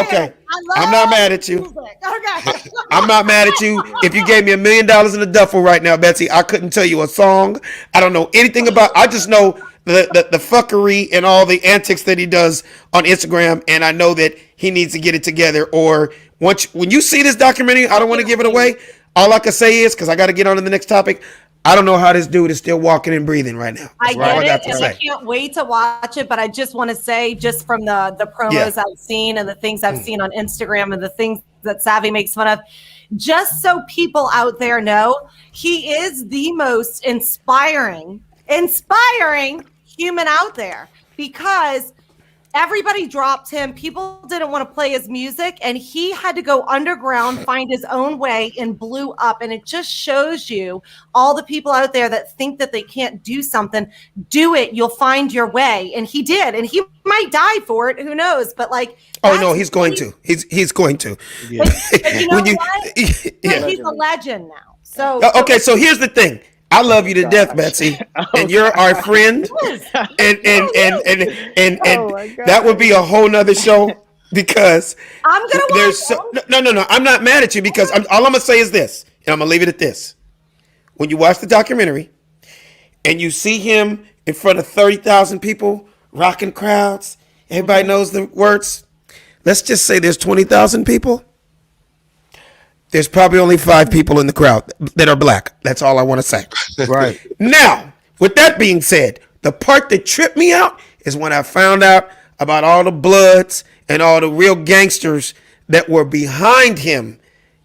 Okay. I'm not mad at you. Okay. I'm not mad at you. If you gave me $1 million in a duffel right now, Betsy, I couldn't tell you a song. I don't know anything about. I just know the fuckery and all the antics that he does on Instagram, and I know that he needs to get it together. Or when you see this documentary, I don't want to give it away. All I can say is, because I got to get on to the next topic, I don't know how this dude is still walking and breathing right now. I get it, and I can't wait to watch it. But I just want to say, just from the promos I've seen and the things I've seen on Instagram and the things that Savvy makes fun of, just so people out there know, he is the most inspiring human out there, because everybody dropped him. People didn't want to play his music, and he had to go underground, find his own way, and blew up. And it just shows you, all the people out there that think that they can't do something, do it. You'll find your way. And he did. And he might die for it. Who knows? But no, he's going to. He's going to. Yeah. But you know what? He's a legend now. So here's the thing. I love you to death, Betsy, and you're our friend, and that would be a whole nother show, because I'm gonna no. I'm not mad at you, because all I'm gonna say is this, and I'm gonna leave it at this: when you watch the documentary and you see him in front of 30,000 people, rocking crowds, everybody knows the words. Let's just say there's 20,000 people. There's probably only 5 people in the crowd that are black. That's all I want to say. Right. Now, with that being said, the part that tripped me out is when I found out about all the Bloods and all the real gangsters that were behind him,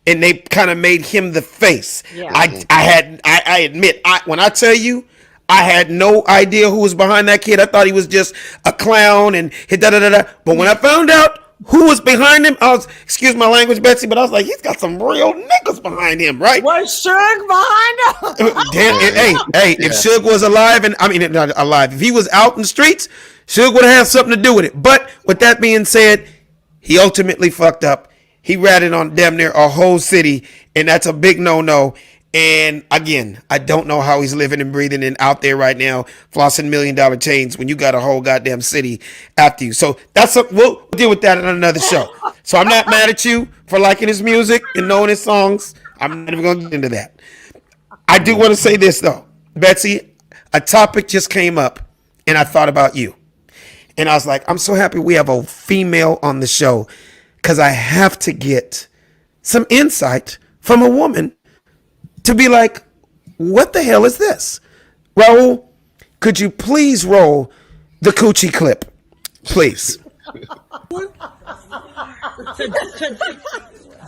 and they kind of made him the face. Yeah. I admit, when I tell you, I had no idea who was behind that kid. I thought he was just a clown and da-da-da-da. But when I found out who was behind him, excuse my language, Betsy, but I was like, he's got some real niggas behind him, right? Was Suge behind him? If Suge was alive, not alive, if he was out in the streets, Suge would have had something to do with it. But with that being said, he ultimately fucked up. He ratted on damn near a whole city, and that's a big no-no. And again, I don't know how he's living and breathing and out there right now, flossing $1 million chains when you got a whole goddamn city after you. So we'll deal with that in another show. So I'm not mad at you for liking his music and knowing his songs. I'm not even going to get into that. I do want to say this though, Betsy, a topic just came up and I thought about you. And I was like, I'm so happy we have a female on the show, because I have to get some insight from a woman to be like, what the hell is this? Raul, could you please roll the coochie clip? Please.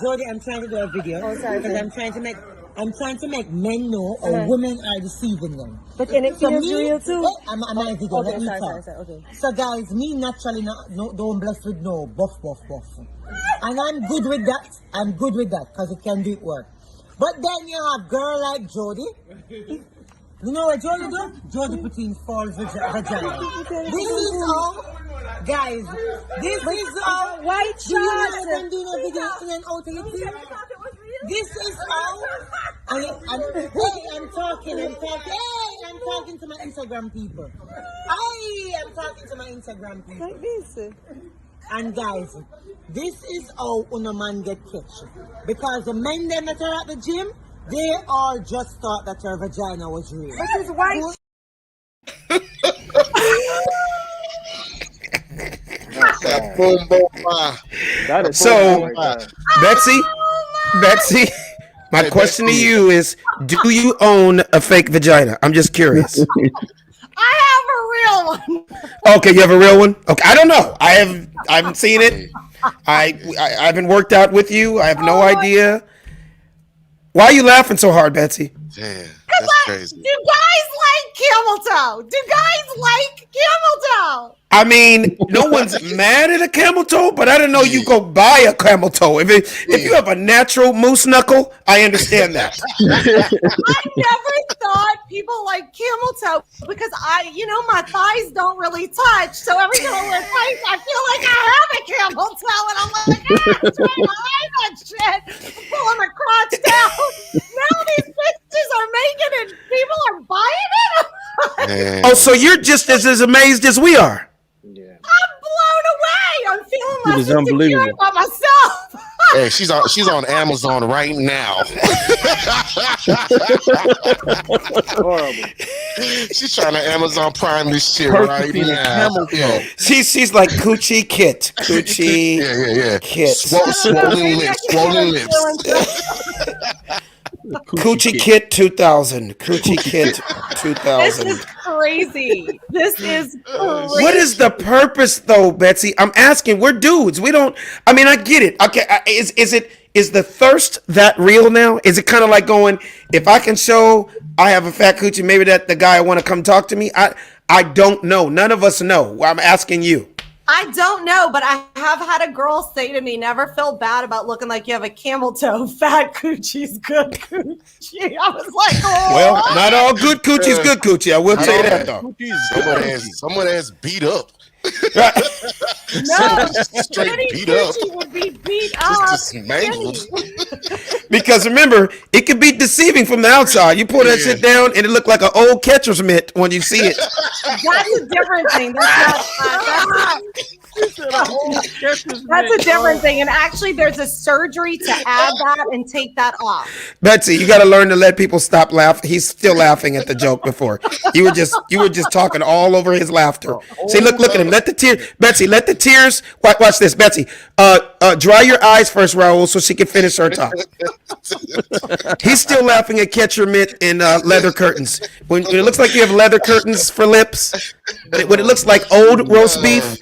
Jody, I'm trying to do a video because I'm trying to make men know or women are deceiving them. But can it feel real too? I'm a video. Okay, Let me talk. okay. So guys, me naturally don't bless with no buff. And I'm good with that. I'm good with that because it can do it work. But then you have girl like Jody. You know what Jody do? Jody put in false vagina. This is all, guys. This is all. White Do you know shots. I'm doing a video in and out of your team? This is all. Hey, I'm talking. Hey, I'm talking to my Instagram people. I'm talking to my Instagram people. Like this. And guys, this is how una man get catch. Because the men them that are at the gym, they all just thought that your vagina was real. But it's white. That boom, boom, bah. That is So, right there. Betsy, my Hey, question Betsy. to you is, do you own a fake vagina? I'm just curious. I have a real one. Okay, you have a real one? Okay, I don't know. I haven't seen it. I haven't worked out with you. I have no idea. Why are you laughing so hard, Betsy? Damn, that's crazy. Do guys like camel toe? Do guys like camel toe? I mean, no one's mad at a camel toe, but I didn't know you go buy a camel toe. If you have a natural moose knuckle, I understand that. I never thought people like camel toe because my thighs don't really touch. So every time I wear tights, I feel like I have a camel toe, and I'm like, I like that shit. I'm pulling my crotch down. Now these bitches are making it, and people are buying it. Man. Oh, so you're just as amazed as we are. I'm blown away. I'm feeling It is less insecure unbelievable. about myself. Hey, she's on Amazon right now. Horrible. She's trying to Amazon Prime this shit Perfect right in a now. camel toe. Yeah, She's like coochie kit. Coochie yeah. kit. Swollen lips. Coochie kit 2000. Coochie kit This 2000. is crazy. This is crazy. What is the purpose, though, Betsy? I'm asking. We're dudes. We don't. I mean, I get it. Okay, is the thirst that real now? Is it kind of like going, if I can show I have a fat coochie, maybe that the guy want to come talk to me? I don't know. None of us know. I'm asking you. I don't know, but I have had a girl say to me, never feel bad about looking like you have a camel toe. Fat coochie's good coochie. I was like, oh. Well, not all good coochie's good coochie. I will tell you that, though. Someone has beat up. No, Straight any beat up. coochie would be beat up. Just mangled. Because remember, it could be deceiving from the outside. You pull that shit down, and it look like an old catcher's mitt when you see it. That's a different thing. That's a different thing. And actually, there's a surgery to add that and take that off. Betsy, you got to learn to let people stop laughing. He's still laughing at the joke before. You were just talking all over his laughter. See, look at him. Let the tears, Betsy. Let the tears. Watch this, Betsy. Dry your eyes first, Raul, so she can finish her talk. He's still laughing at catcher mitt and leather curtains. When it looks like you have leather curtains for lips, when it looks like old roast beef,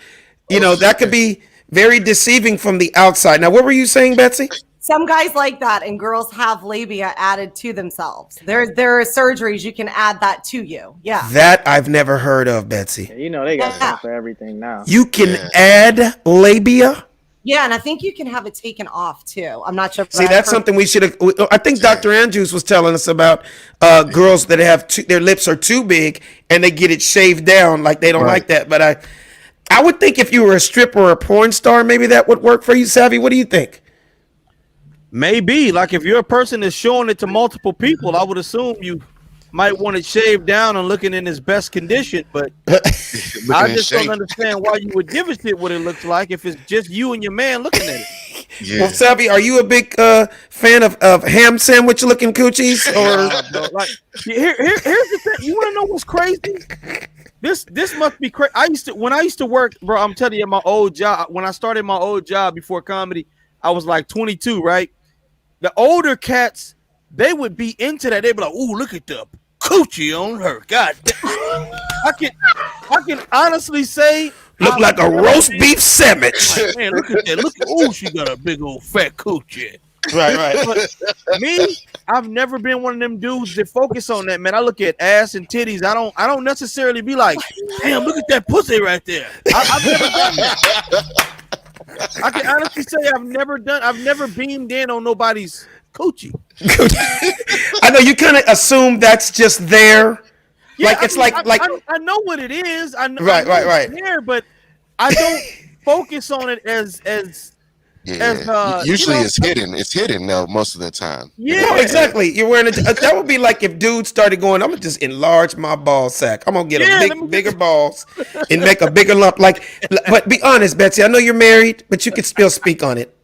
that could be very deceiving from the outside. Now, what were you saying, Betsy? Some guys like that, and girls have labia added to themselves. There are surgeries you can add that to you. Yeah. That I've never heard of, Betsy. They got stuff for everything now. You can add labia? Yeah, and I think you can have it taken off too. I'm not sure. See, that's something we should have. I think Dr. Andrews was telling us about girls that have their lips are too big and they get it shaved down, like they don't like that. But I would think if you were a stripper or a porn star, maybe that would work for you, Savvy. What do you think? Maybe, like if you're a person that's showing it to multiple people, I would assume you might want it shaved down and looking in its best condition. But I just don't understand why you would give a shit what it looks like if it's just you and your man looking at it. Yeah. Well, Savvy, are you a big fan of ham sandwich looking coochies? Or Here's the thing. You want to know what's crazy? This must be crazy. When I used to work, bro. I'm telling you, my old job. When I started my old job before comedy, I was like 22, right? The older cats, they would be into that. They'd be like, "Ooh, look at the coochie on her." God, I can honestly say, look like a roast beef sandwich. Like, man, look at that. Look at, oh, she got a big old fat coochie. Right. But me, I've never been one of them dudes that focus on that, man. I look at ass and titties. I don't necessarily be like, damn, look at that pussy right there. I've never done that. I can honestly say I've never beamed in on nobody's coochie. I know you kind of assume that's just there. Yeah, like it's I know what it is. I know right. it's there, but I don't focus on it as usually it's hidden. It's hidden though most of the time. Yeah, no, exactly. You're wearing that would be like if dudes started going, I'm gonna just enlarge my ball sack. I'm gonna get bigger balls and make a bigger lump. Like, but be honest, Betsy. I know you're married, but you can still speak on it.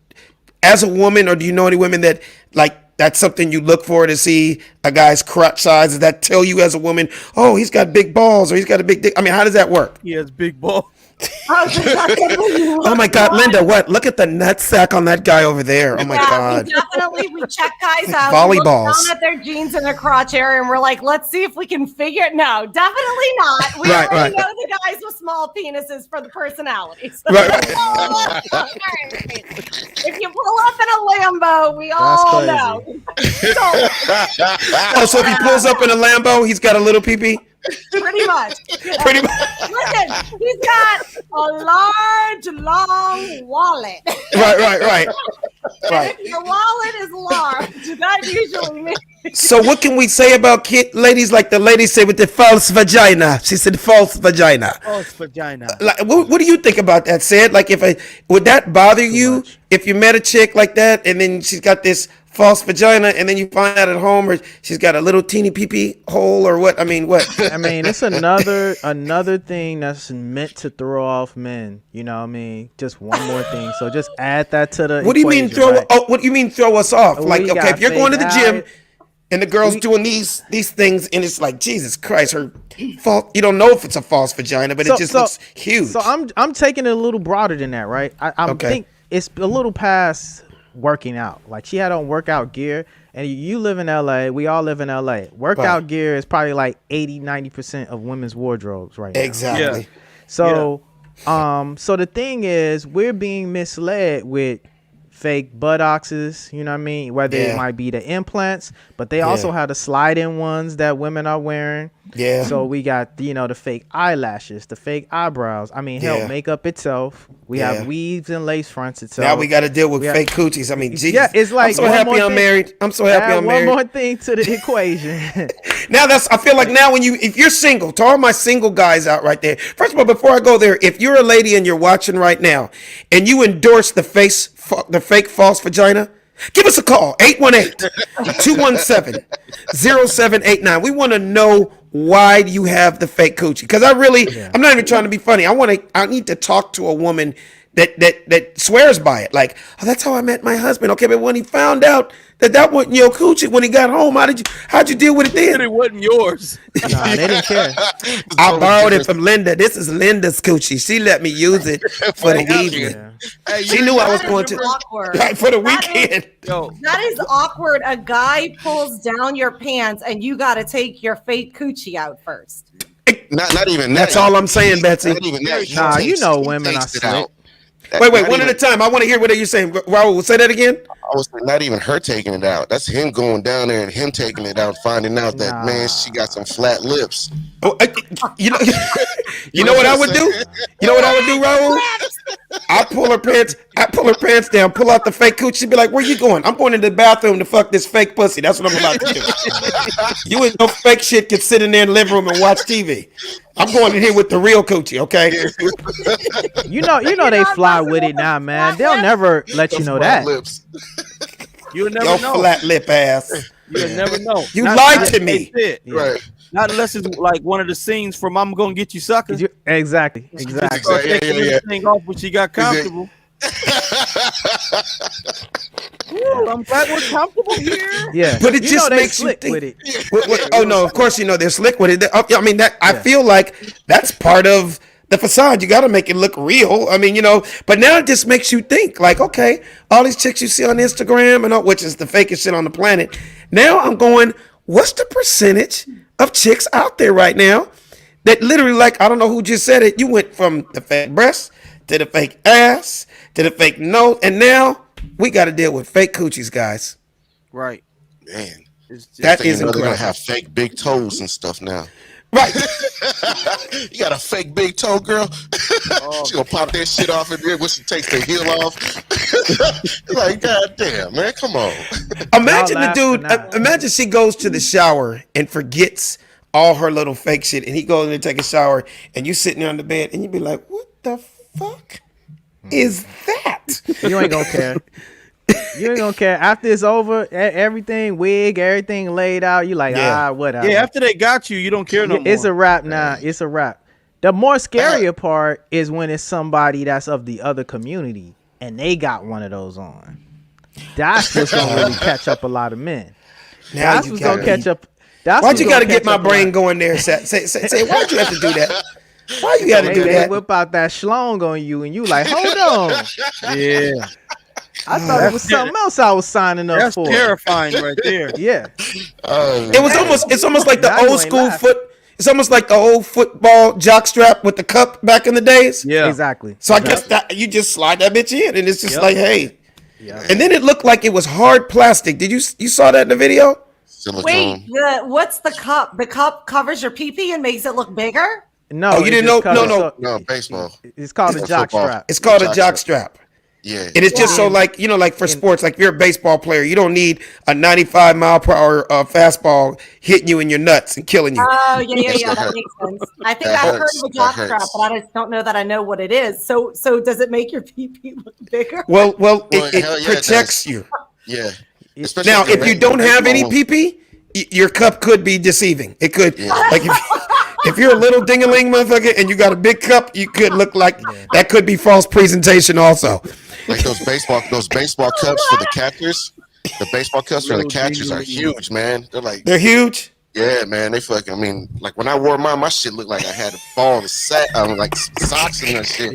As a woman, or do you know any women that like that's something you look for to see a guy's crotch size? Does that tell you as a woman, oh, he's got big balls or he's got a big dick? I mean, how does that work? He has big balls. Oh my God, Linda! What? Look at the nut sack on that guy over there. Oh my God! We check guys out. Volleyballs. We look down at their jeans and their crotch area, and we're like, let's see if we can figure it. No, definitely not. We already know the guys with small penises for the personalities. Right. If you pull up in a Lambo, we all know. So if he pulls up in a Lambo, he's got a little pee-pee? Pretty much. Pretty much. Listen, he's got a large, long wallet. Right. If your wallet is large, that usually means. So what can we say about ladies like the lady say with the false vagina? She said false vagina. False vagina. Like, what do you think about that, Sid? Like, would that bother you if you met a chick like that and then she's got this false vagina and then you find out at home or she's got a little teeny pee-pee hole or what? I mean, what? I mean, it's another thing that's meant to throw off men. You know what I mean? Just one more thing. So just add that to the What do you mean what do you mean throw us off? Like, okay, if you're going to the gym and the girl's doing these things and it's like, Jesus Christ, her fault. You don't know if it's a false vagina, but it just looks huge. So I'm taking it a little broader than that, right? I think it's a little past working out. Like, she had on workout gear, and you live in LA, we all live in LA. Workout gear is probably like 80-90% of women's wardrobes right now. Exactly. Yeah. So so the thing is, we're being misled with fake buttocks, you know what I mean? Whether it might be the implants, but they also have the slide-in ones that women are wearing. Yeah. So we got, the fake eyelashes, the fake eyebrows. I mean, hell, makeup itself. We have weaves and lace fronts itself. Now we got to deal with fake coochies. I mean, Jesus. Yeah, it's like, I'm so happy I'm married. I'm so happy I'm married. One more thing to the equation. Now I feel like now if you're single, to all my single guys out right there. First of all, before I go there, if you're a lady and you're watching right now and you endorse the fake false vagina, give us a call, 818-217-0789. We want to know why you have the fake coochie. Because I'm not even trying to be funny. I need to talk to a woman that swears by it. Like, oh, that's how I met my husband. Okay, but when he found out that wasn't your coochie when he got home, how'd you deal with it then? It wasn't yours. Nah, they didn't care. I borrowed it from Linda. This is Linda's coochie. She let me use it for the evening. Yeah. Hey, She knew I was going to for the weekend. That is awkward. A guy pulls down your pants and you got to take your fake coochie out first. Not even that. That's all I'm saying, Betsy. Not even that. Nah, women are slick. Wait, one at a time. I want to hear what you're saying. Raul, say that again. I was not even her taking it out. That's him going down there and him taking it out, finding out that man, she got some flat lips. Oh, you know what I would do? You know what I would do, Raul? I pull her pants down, pull out the fake coochie. She'd be like, "Where you going?" "I'm going to the bathroom to fuck this fake pussy." That's what I'm about to do. You and no fake shit can sit in there in the living room and watch TV. I'm going in here with the real coochie, okay? You know they fly with it now, man. They'll never let you know that. Lips. You'll never Your know. flat lip ass. You'll never know. You lied to me. Right. Not unless it's like one of the scenes from "I'm Gonna Get You Sucker." Exactly. Start taking everything off when she got comfortable. Ooh, I'm glad we're comfortable here. Yeah, but it just makes you think. With it. Oh no, of course they're slick with it. I mean I feel like that's part of the facade. You got to make it look real. I mean, but now it just makes you think like, okay, all these chicks you see on Instagram and all, which is the fakest shit on the planet. Now I'm going, what's the percentage of chicks out there right now that literally, like, I don't know who just said it. You went from the fake breasts to the fake ass to the fake nose, and now we got to deal with fake coochies, guys. Right. Man, that is incredible. They're gonna have fake big toes and stuff now. Right. You got a fake big toe, girl. She gonna pop that shit off and then when she takes the heel off. Like, god damn, man, come on. Imagine the dude. Imagine she goes to the shower and forgets all her little fake shit, and he goes in to take a shower, and you sitting there on the bed, and you be like, "What the fuck is that?" You ain't gonna care. You ain't gonna care. After it's over, everything wig, everything laid out. You like, whatever. Yeah, after they got you, you don't care no more. It's a wrap now. It's a wrap. The more scarier part is when it's somebody that's of the other community and they got one of those on. That's what's gonna really catch up a lot of men. Now that's what's gonna catch up. Why'd you gotta get my brain going there? Say, why'd you have to do that? Why you gotta do that? They whip out that schlong on you and you like, hold on. Yeah. I thought it was something else I was signing up for. That's terrifying right there. Yeah. It's almost like the old school it's almost like the old football jock strap with the cup back in the days. Yeah. Exactly. So I guess that you just slide that bitch in and it's just like, hey. Yep. And then it looked like it was hard plastic. You saw that in the video? Wait, what's the cup? The cup covers your pee-pee and makes it look bigger? No, you didn't know? No, baseball. It's called a jock strap. It's called a jock strap. Yeah. And it's just so like, like for sports, like if you're a baseball player, you don't need a 95 mile per hour fastball hitting you in your nuts and killing you. Oh, yeah, that makes sense. I think I've heard of a jock strap, but I just don't know that I know what it is. So does it make your pee-pee look bigger? Well, it protects you. Yeah. Especially now, if you don't have any pee-pee, your cup could be deceiving. It could, like if you're a little ding-a-ling motherfucker and you got a big cup, you could look like that could be false presentation also. Like those baseball cups for the catchers. The baseball cups for the catchers are huge, man. They're huge. Yeah, man. They fucking. I mean, like when I wore mine, my shit looked like I had to fall to set. Like socks and that shit.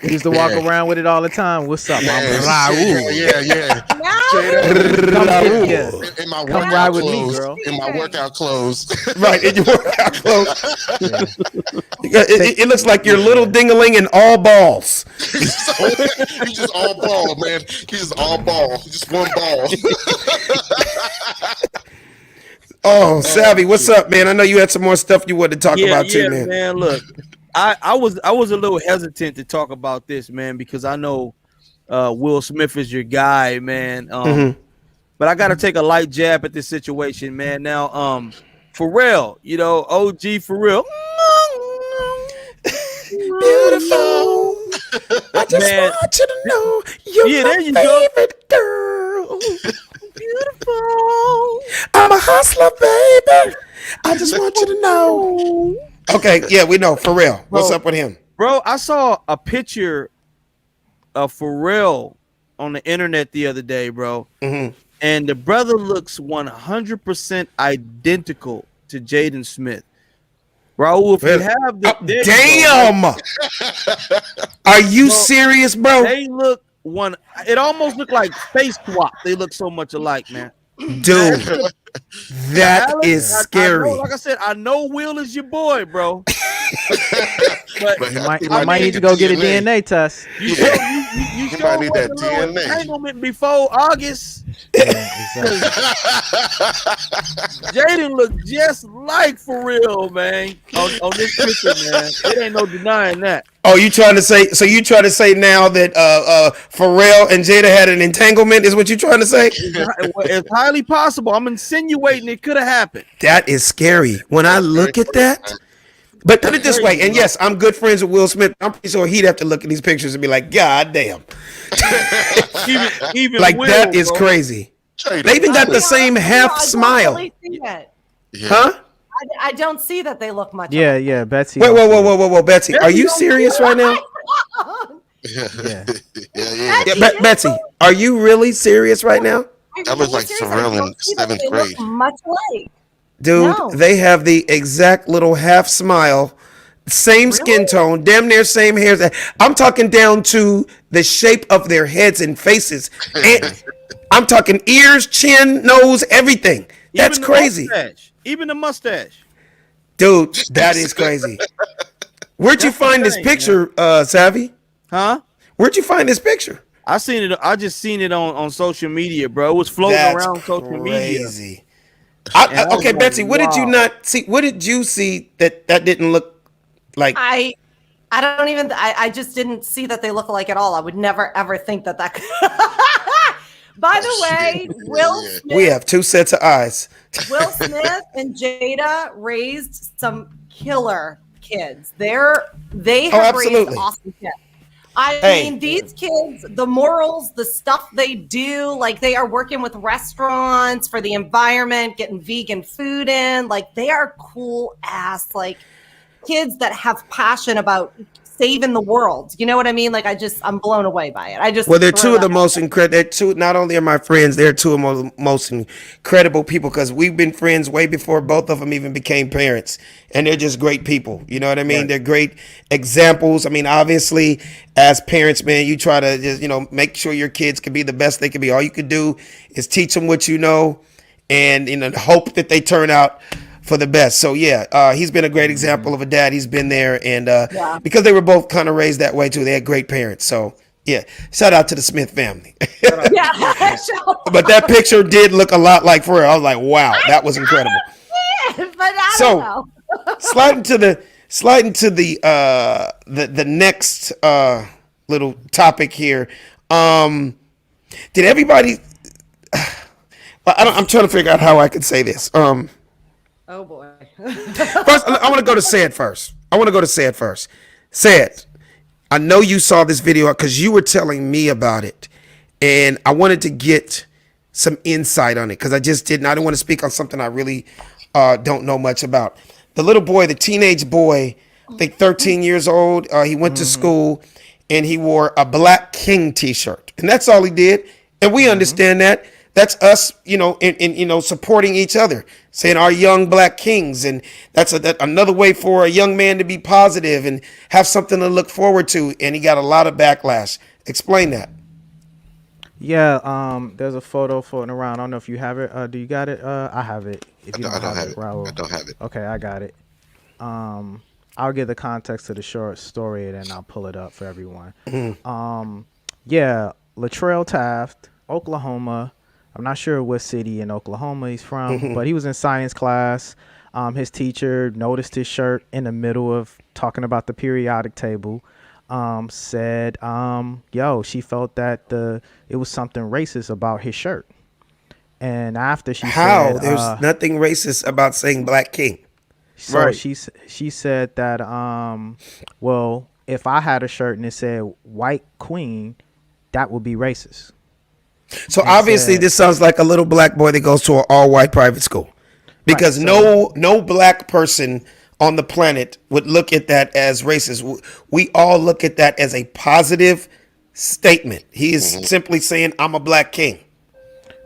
You used to walk around with it all the time. What's up, man? Yeah. In my Come ride with me, girl. In my workout clothes. Right, in your workout clothes. It looks like you're little ding-a-ling and all balls. He's just all ball, man. He's just all ball. Just one ball. Oh, Savvy, what's up, man? I know you had some more stuff you wanted to talk about too, man. Man, look, I was a little hesitant to talk about this, man, because I know Will Smith is your guy, man. But I got to take a light jab at this situation, man. Now, Pharrell, OG Pharrell. Beautiful. I just want you to know you're my favorite girl. Beautiful. I'm a hustler, baby. I just want you to know. Okay, yeah, we know. Pharrell. What's up with him? Bro, I saw a picture of Pharrell on the internet the other day, bro. Mm-hmm. And the brother looks 100% identical to Jaden Smith. Raul, if you have the damn, are you serious, bro? They look it almost looked like face swap. They look so much alike, man. Dude, that is scary. Like I said, I know Will is your boy, bro. but you might need to go get a DNA test. You might need that DNA entanglement before August. Exactly. Jaden looked just like for real, man. On this picture, man. It ain't no denying that. Oh, you trying to say? So you trying to say now that Pharrell and Jada had an entanglement? Is what you trying to say? It's highly possible. I'm insinuating it could have happened. That is scary. When I look at that. But put it this way, and yes, I'm good friends with Will Smith. I'm pretty sure he'd have to look at these pictures and be like, God damn. even like Will, that is bro. Crazy. They even got the same half smile. Really Huh? I don't see that they look much. Yeah, Betsy. Whoa, Betsy. Are you serious right now? Yeah. Betsy, are you really serious right now? That looks like Pharrell in 7th grade. Much like. Dude, they have the exact little half smile Same skin tone, damn near same hairs. I'm talking down to the shape of their heads and faces. And I'm talking ears, chin, nose, everything. That's crazy. Even the mustache. Dude, that is crazy. Where'd you find this picture, Savvy? Huh? Where'd you find this picture? I just seen it on social media, bro. It was floating around social media. Okay, Betsy, what did you not see? What did you see that didn't look like? I just didn't see that they look alike at all. I would never ever think that could. By the way, Will Smith, we have two sets of eyes. Will Smith and Jada raised some killer kids. They have raised awesome kids. I mean, these kids, the morals, the stuff they do, like they are working with restaurants for the environment, getting vegan food in. Like they are cool ass, like kids that have passion about saving the world. You know what I mean? Like I'm blown away by it. Well, they're two of the most incredible. Not only are my friends, they're two of the most incredible people because we've been friends way before both of them even became parents, and they're just great people. You know what I mean? Right. They're great examples. I mean, obviously, as parents, man, you try to just make sure your kids can be the best they can be. All you can do is teach them what you know, and hope that they turn out for the best. So he's been a great example of a dad. He's been there, and because they were both kind of raised that way too, they had great parents. So shout out to the Smith family. But that picture did look a lot like for her. I was like, wow, that was incredible. But I don't know. sliding to the next little topic here. Did everybody? I'm trying to figure out how I could say this. Oh boy. First, I want to go to Sad first. Sad, I know you saw this video because you were telling me about it, and I wanted to get some insight on it because I didn't want to speak on something I really don't know much about. The little boy, the teenage boy, I think 13 years old, he went to school and he wore a Black King t-shirt, and that's all he did. And we understand that. That's us, in supporting each other, saying our young Black kings. And that's another way for a young man to be positive and have something to look forward to. And he got a lot of backlash. Explain that. Yeah, there's a photo floating around. I don't know if you have it. Do you got it? I have it. If you I don't have it. Raul. I don't have it. Okay, I got it. I'll give the context to the short story and then I'll pull it up for everyone. Latrell Taft, Oklahoma. I'm not sure what city in Oklahoma he's from, but he was in science class. His teacher noticed his shirt in the middle of talking about the periodic table. Said, she felt that it was something racist about his shirt. And after she said, there's nothing racist about saying Black King. So right. she said that, if I had a shirt and it said White Queen, that would be racist. So obviously this sounds like a little black boy that goes to an all-white private school, because no black person on the planet would look at that as racist. We all look at that as a positive statement. He is simply saying, I'm a Black King.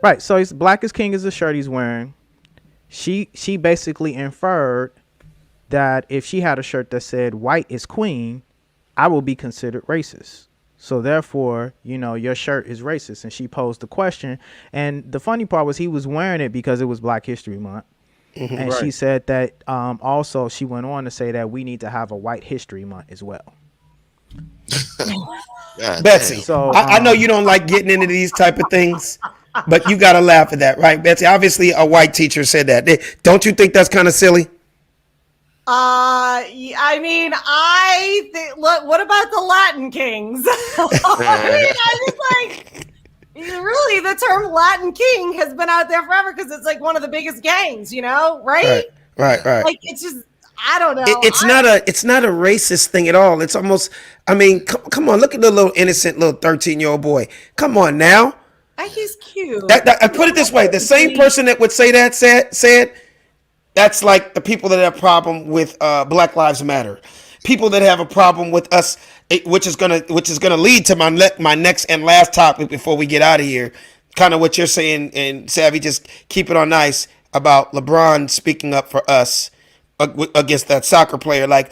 Right. So he's Black as King is the shirt he's wearing. She basically inferred that if she had a shirt that said White is Queen, I will be considered racist. So therefore, your shirt is racist. And she posed the question. And the funny part was he was wearing it because it was Black History Month. And she said that also she went on to say that we need to have a White History Month as well. Betsy, so I know you don't like getting into these type of things, but you got to laugh at that, right, Betsy? Obviously, a white teacher said that. Don't you think that's kind of silly? Look, what about the Latin kings? Really, the term Latin king has been out there forever because it's like one of the biggest gangs, right? Right. Like, it's just, I don't know. It's not a racist thing at all. It's almost, come on, look at the little innocent little 13-year-old boy. Come on now. He's cute. I put it this way: the same person that would say that said. That's like the people that have a problem with Black Lives Matter, people that have a problem with us, which is gonna lead to my next and last topic before we get out of here. Kind of what you're saying, and Savvy, just keep it on ice about LeBron speaking up for us against that soccer player. Like,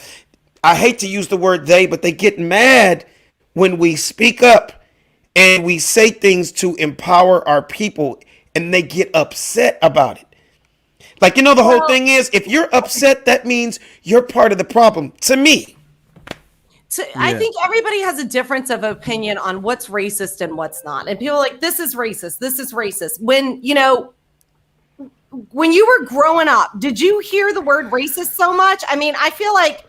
I hate to use the word they, but they get mad when we speak up and we say things to empower our people, and they get upset about it. Like, the whole thing is, if you're upset, that means you're part of the problem, to me. I think everybody has a difference of opinion on what's racist and what's not. And people are like, this is racist. This is racist. When you were growing up, did you hear the word racist so much? I mean, I feel like,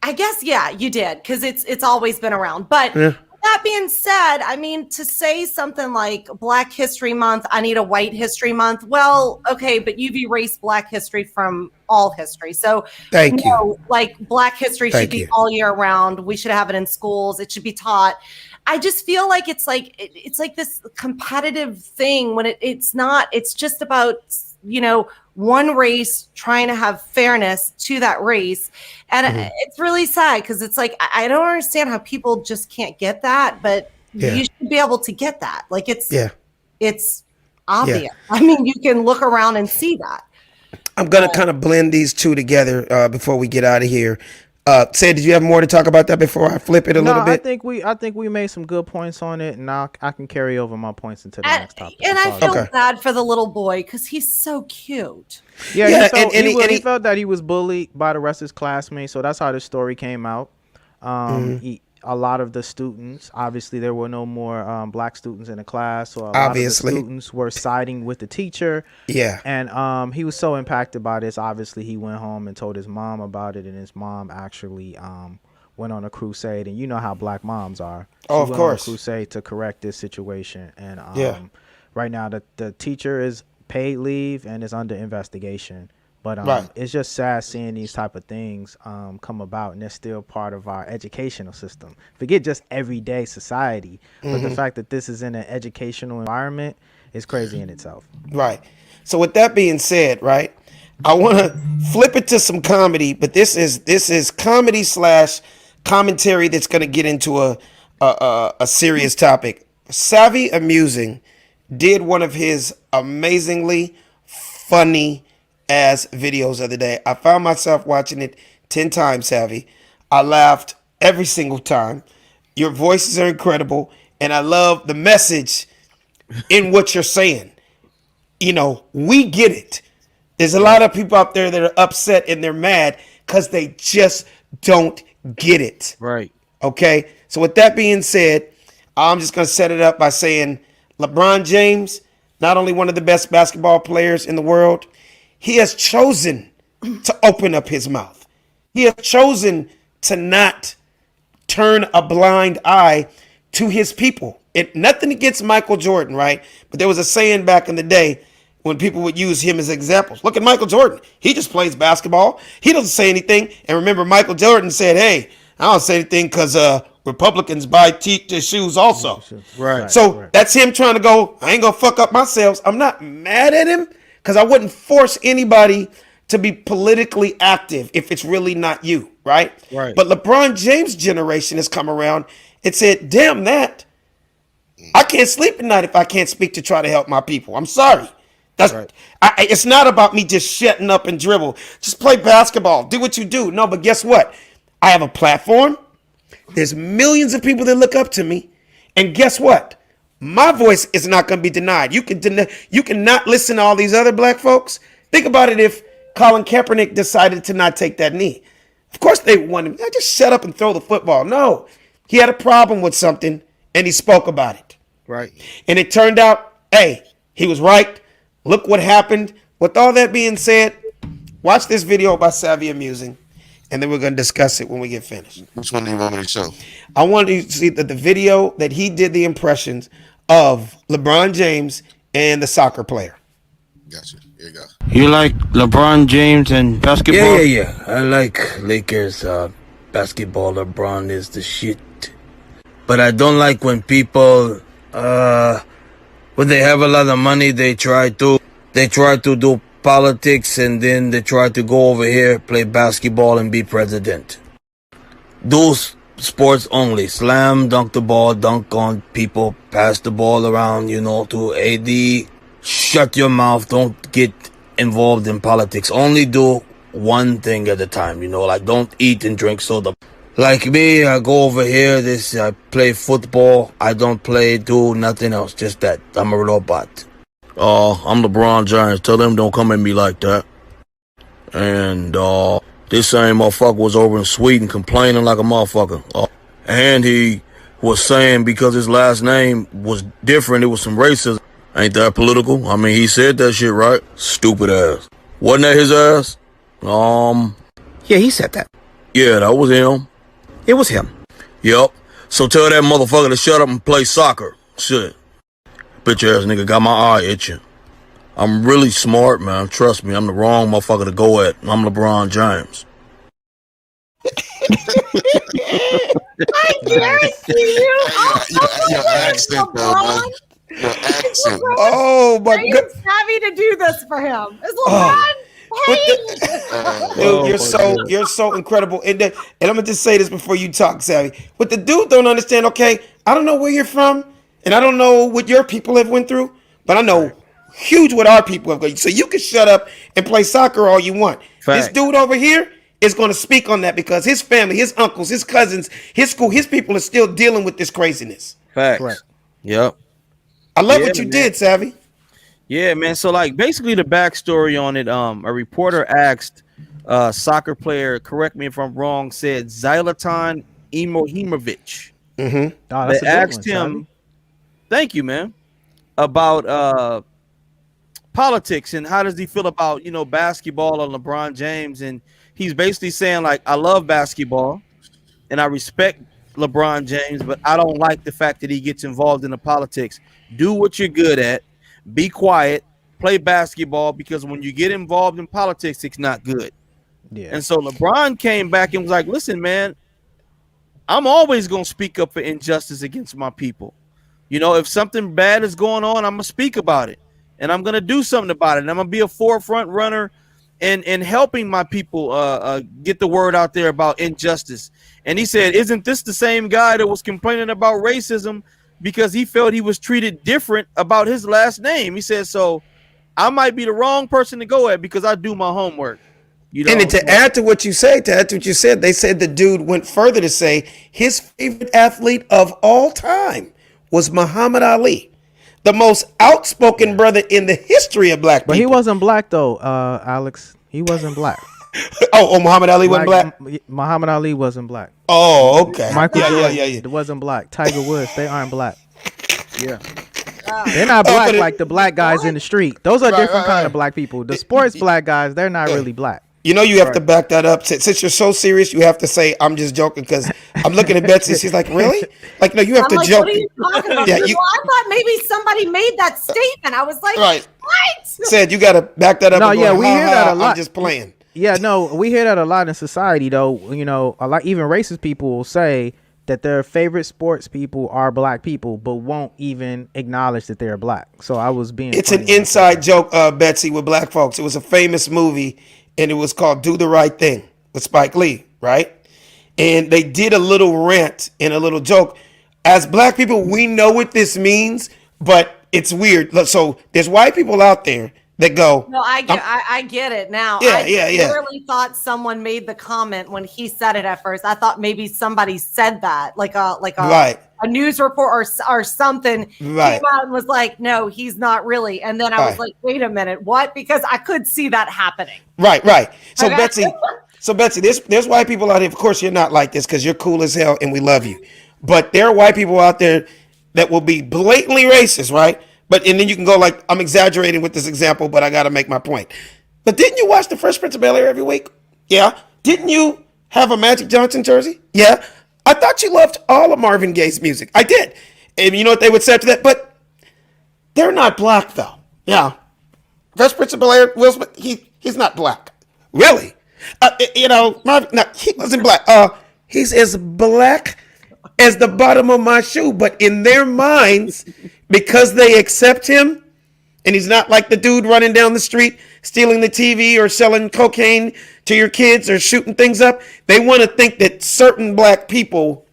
I guess, yeah, you did, because it's always been around. But that being said, I mean, to say something like Black History Month, I need a White History Month. Well, okay, but you've erased Black history from all history. So, Thank you. Like Black history should be all year round. We should have it in schools. It should be taught. I just feel like it's like this competitive thing when it's not. It's just about one race trying to have fairness to that race. And it's really sad because it's like, I don't understand how people just can't get that, but you should be able to get that. Like it's obvious. Yeah. I mean, you can look around and see that. I'm going to kind of blend these two together before we get out of here. Did you have more to talk about that before I flip it a little bit? I think we made some good points on it, and now I can carry over my points into the next topic. And I feel bad for the little boy because he's so cute. Yeah, he felt that he was bullied by the rest of his classmates, so that's how the story came out. A lot of the students, obviously there were no more black students in the class, so a lot of the students were siding with the teacher. Yeah. And he was so impacted by this. Obviously, he went home and told his mom about it, and his mom actually went on a crusade. And you know how black moms are. She went on a crusade to correct this situation. And right now, the teacher is paid leave and is under investigation. But it's just sad seeing these type of things come about, and they're still part of our educational system. Forget just everyday society, but the fact that this is in an educational environment is crazy in itself. Right. So with that being said, right, I want to flip it to some comedy, but this is comedy / commentary that's going to get into a serious topic. Savvy Amusing did one of his amazingly funny as videos of the day. I found myself watching it 10 times, Savvy. I laughed every single time. Your voices are incredible, and I love the message in what you're saying. We get it. There's a lot of people out there that are upset and they're mad because they just don't get it. Right. Okay? So with that being said, I'm just going to set it up by saying LeBron James, not only one of the best basketball players in the world, he has chosen to open up his mouth. He has chosen to not turn a blind eye to his people. Nothing against Michael Jordan, right? But there was a saying back in the day when people would use him as examples. Look at Michael Jordan. He just plays basketball. He doesn't say anything. And remember, Michael Jordan said, hey, I don't say anything because Republicans buy shoes also. Right. So that's him trying to go, I ain't going to fuck up my sales. I'm not mad at him, because I wouldn't force anybody to be politically active if it's really not you, right? Right. But LeBron James' generation has come around and said, damn that. I can't sleep at night if I can't speak to try to help my people. I'm sorry. It's not about me just shutting up and dribble. Just play basketball. Do what you do. No, but guess what? I have a platform. There's millions of people that look up to me. And guess what? My voice is not going to be denied. You cannot listen to all these other black folks. Think about it if Colin Kaepernick decided to not take that knee. Of course they want him. Just shut up and throw the football. No, he had a problem with something and he spoke about it. Right. And it turned out, hey, he was right. Look what happened. With all that being said, watch this video by Savvy Amusing, and then we're going to discuss it when we get finished. Which one do you want me to show? I want you to see the video that he did the impressions of LeBron James and the soccer player. Gotcha. Here you go. You like LeBron James and basketball? Yeah. I like Lakers basketball. LeBron is the shit. But I don't like when people, when they have a lot of money, they try to do politics, and then they try to go over here, play basketball, and be president. Those sports only. Slam, dunk the ball, dunk on people, pass the ball around, to AD. Shut your mouth. Don't get involved in politics. Only do one thing at a time, like don't eat and drink soda. Like me, I go over here, I play football, I don't do nothing else, just that. I'm a robot. I'm LeBron James, tell them don't come at me like that. And, this same motherfucker was over in Sweden complaining like a motherfucker. And he was saying because his last name was different, it was some racism. Ain't that political? I mean, he said that shit, right? Stupid ass. Wasn't that his ass? Yeah, he said that. Yeah, that was him. It was him. Yep. So tell that motherfucker to shut up and play soccer. Shit. Bitch ass nigga got my eye itching. I'm really smart, man. Trust me, I'm the wrong motherfucker to go at. I'm LeBron James. I guarantee you. Your accent, though, man. Your accent. Oh my God! God! Savvy to do this for him. Is LeBron? Dude, you're so incredible. And I'm gonna just say this before you talk, Savvy. What the dude don't understand, okay? I don't know where you're from, and I don't know what your people have went through, but I know huge what our people have gone. So you can shut up and play soccer all you want. This dude over here is going to speak on that because his family, his uncles, his cousins, his school, his people are still dealing with this craziness. Facts. Right. Yep. I love what you did, Savvy. Yeah, man. So like basically the backstory on it, a reporter asked soccer player, correct me if I'm wrong, said Zlatan Ibrahimovic. Mm-hmm. Oh, that's they a good asked one, him, thank you, man, about politics and how does he feel about basketball and LeBron James, and he's basically saying like, I love basketball and I respect LeBron James, but I don't like the fact that he gets involved in the politics. Do what you're good at. Be quiet, play basketball, because when you get involved in politics, it's not good. Yeah. And so LeBron came back and was like, listen, man, I'm always going to speak up for injustice against my people. If something bad is going on, I'm going to speak about it. And I'm going to do something about it. And I'm going to be a forefront runner in helping my people get the word out there about injustice. And he said, isn't this the same guy that was complaining about racism because he felt he was treated different about his last name? He said, so I might be the wrong person to go at because I do my homework. And to add to what you said, they said the dude went further to say his favorite athlete of all time was Muhammad Ali, the most outspoken brother in the history of black people. But he wasn't black though, Alex. He wasn't black. Oh, Muhammad Ali wasn't black? Muhammad Ali wasn't black. Oh, okay. Michael Jordan yeah. It wasn't black. Tiger Woods, they aren't black. Yeah. They're not black like the black guys in the street. Those are different kind of black people. The sports black guys, they're not really black. You have to back that up. Since you're so serious, you have to say, I'm just joking, because I'm looking at Betsy. She's like, really? Like, no, you have to joke. What are you talking about? Yeah, I thought maybe somebody made that statement. I was like, right. What? Said you got to back that up. No, and yeah, go, we hear that a lot. I'm just playing. Yeah, no, we hear that a lot in society, though. A lot, even racist people will say that their favorite sports people are black people, but won't even acknowledge that they're black. So I was being. It's an inside joke, Betsy, with black folks. It was a famous movie, and it was called "Do the Right Thing" with Spike Lee, right? And they did a little rant and a little joke. As black people, we know what this means, but it's weird. So there's white people out there that go. No, I get it now. Yeah, I literally thought someone made the comment when he said it at first. I thought maybe somebody said that, like a right. a news report or something. Right. Came out and was like, no, he's not really. And then I was like, wait a minute, what? Because I could see that happening. Right. So okay. Betsy, there's white people out here. Of course, you're not like this because you're cool as hell and we love you. But there are white people out there that will be blatantly racist, right? And then you can go like, I'm exaggerating with this example, but I got to make my point. But didn't you watch The Fresh Prince of Bel-Air every week? Yeah. Didn't you have a Magic Johnson jersey? Yeah. I thought you loved all of Marvin Gaye's music. I did. And you know what they would say to that? But they're not black, though. Yeah. Fresh Prince of Bel-Air, Will Smith, he's not black. Really? Marvin, no, he wasn't black. He's as black as the bottom of my shoe. But in their minds, because they accept him, and he's not like the dude running down the street stealing the TV or selling cocaine to your kids or shooting things up, they want to think that certain black people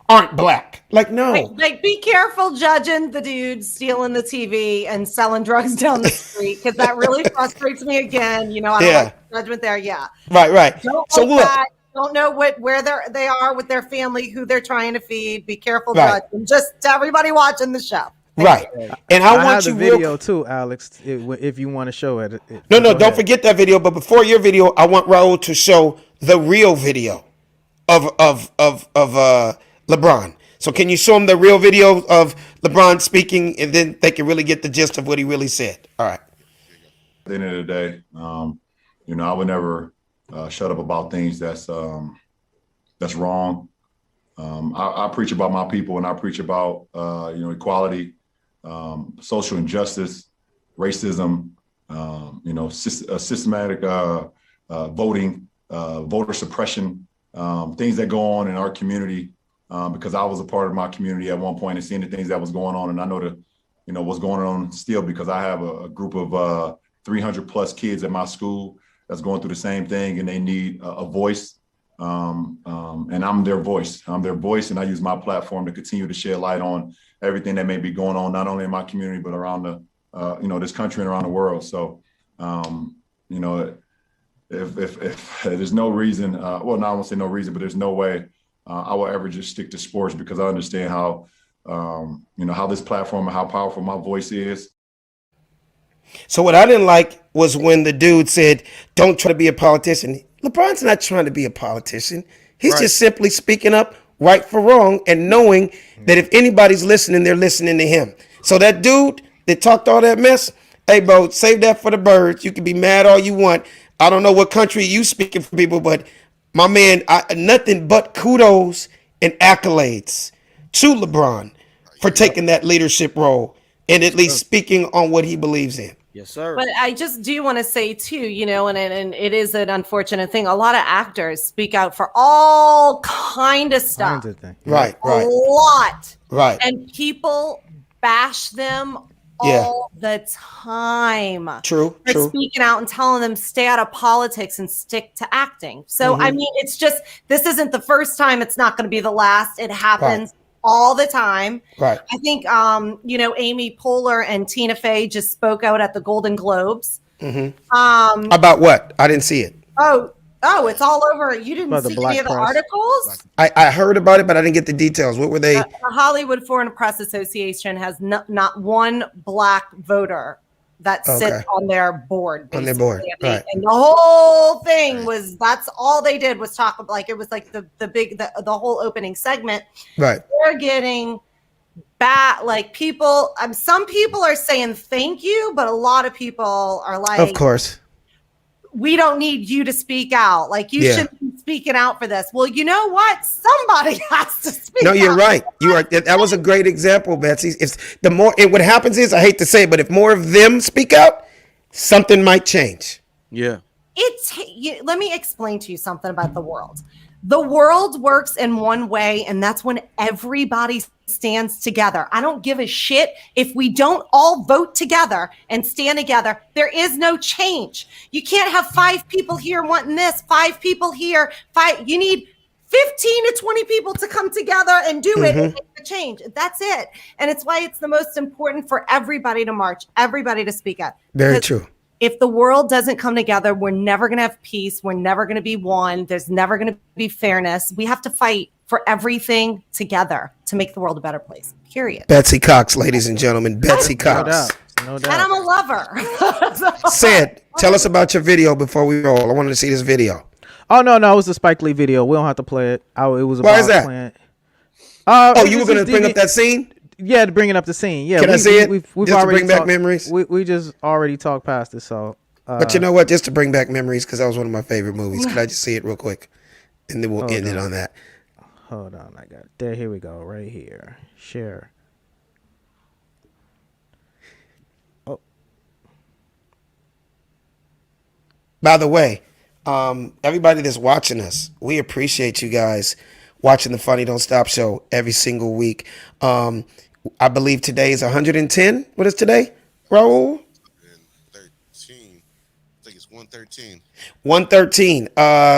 aren't black. Like, no. Like, be careful judging the dude stealing the TV and selling drugs down the street, because that really frustrates me again. You know, I don't like judgment there. Yeah. Right. Don't So like look. that. Don't know where they are with their family, who they're trying to feed. Be careful Right. judging. Just to everybody watching the show. Right. And I want have you the video too, Alex, if you want to show it. No, don't forget that video. But before your video, I want Raul to show the real video of LeBron. So can you show them the real video of LeBron speaking, and then they can really get the gist of what he really said? All right. At the end of the day, you know, I would never shut up about things that's wrong. I preach about my people, and I preach about you know, equality, social injustice, racism, you know, systematic voting, voter suppression, things that go on in our community. Because I was a part of my community at one point and seeing the things that was going on, and I know you know, what's going on still, because I have a group of 300 plus kids at my school that's going through the same thing, and they need a voice. And I'm their voice. I'm their voice, and I use my platform to continue to shed light on everything that may be going on, not only in my community, but around you know, this country and around the world. So, you know, if there's no reason, well, no, I won't say no reason, but there's no way I will ever just stick to sports, because I understand how, you know, how this platform and how powerful my voice is. So what I didn't like was when the dude said, "Don't try to be a politician." LeBron's not trying to be a politician. He's just simply speaking up right for wrong, and knowing that if anybody's listening, they're listening to him. So that dude that talked all that mess, hey, bro, save that for the birds. You can be mad all you want. I don't know what country you speaking for people, but my man, nothing but kudos and accolades to LeBron for taking that leadership role and at least speaking on what he believes in. Yes, sir. But I just do want to say too, you know, and it is an unfortunate thing. A lot of actors speak out for all kind of stuff. Right. A lot. Right. And people bash them all the time. True. For speaking out and telling them stay out of politics and stick to acting. So I mean, it's just, this isn't the first time. It's not going to be the last. It happens all the time. Right. I think, you know, Amy Poehler and Tina Fey just spoke out at the Golden Globes. About what? I didn't see it. Oh, it's all over. You didn't see any of the articles? I heard about it, but I didn't get the details. What were they? The Hollywood Foreign Press Association has not one black voter that sits on their board. On their board, right. And the whole thing was, that's all they did was talk, like, it was like the whole opening segment. Right. They're getting bad, like, people, some people are saying thank you, but a lot of people are like, of course, we don't need you to speak out. Like, you shouldn't be speaking out for this. Well, you know what? Somebody has to speak out. No, you're right. You are. That was a great example, Betsy. If the more, what happens is, I hate to say it, but if more of them speak out, something might change. Yeah. Let me explain to you something about the world. The world works in one way, and that's when everybody stands together. I don't give a shit if we don't all vote together and stand together. There is no change. You can't have 5 people here wanting this, 5 people here, 5. You need 15 to 20 people to come together and do it and make the change. That's it. And it's why it's the most important for everybody to march, everybody to speak out. Very true. If the world doesn't come together, we're never going to have peace. We're never going to be one. There's never going to be fairness. We have to fight for everything together to make the world a better place, period. Betsy Cox, ladies and gentlemen. Betsy Cox. No doubt. And I'm a lover. Sid, tell us about your video before we roll. I wanted to see this video. Oh, no, it was a Spike Lee video. We don't have to play it. It was about Why is that? Playing... you were going to bring up that scene? Yeah, to bringing up the scene. Yeah, Can I see it? We've just already to bring back memories? We just already talked past it, so... but you know what? Just to bring back memories, because that was one of my favorite movies. Could I just see it real quick? And then we'll end it on that. Hold on, I got it. There, here we go, right here. Share. Oh. By the way, everybody that's watching us, we appreciate you guys watching the Funny Don't Stop show every single week. I believe today is 110. What is today, Raul? 113. I think it's 113. 113.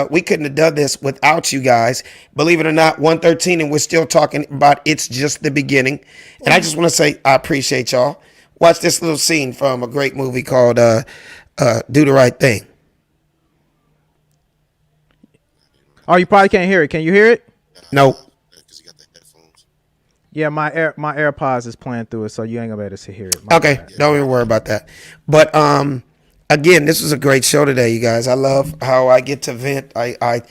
We couldn't have done this without you guys. Believe it or not, 113, and we're still talking about It's Just the Beginning. And I just want to say I appreciate y'all. Watch this little scene from a great movie called Do the Right Thing. Oh, you probably can't hear it. Can you hear it? Nope. Yeah, my AirPods is playing through it, so you ain't gonna be able to hear it. Okay, don't even worry about that. But again, this was a great show today, you guys. I love how I get to vent. I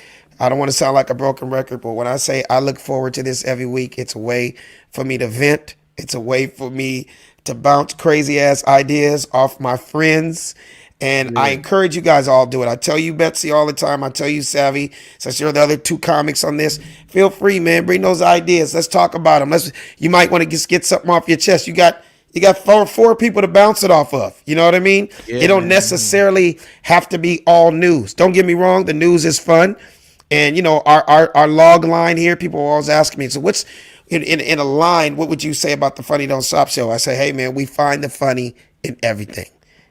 don't want to sound like a broken record, but when I say I look forward to this every week, it's a way for me to vent. It's a way for me to bounce crazy ass ideas off my friends. And I encourage you guys all to do it. I tell you, Betsy, all the time. I tell you, Savvy, since you're the other two comics on this, feel free, man. Bring those ideas. Let's talk about them. You might want to just get something off your chest. You got four people to bounce it off of. You know what I mean? Yeah, it don't necessarily have to be all news. Don't get me wrong. The news is fun. And, you know, our log line here, people always ask me, so what's in a line, what would you say about the Funny Don't Stop show? I say, hey, man, we find the funny in everything.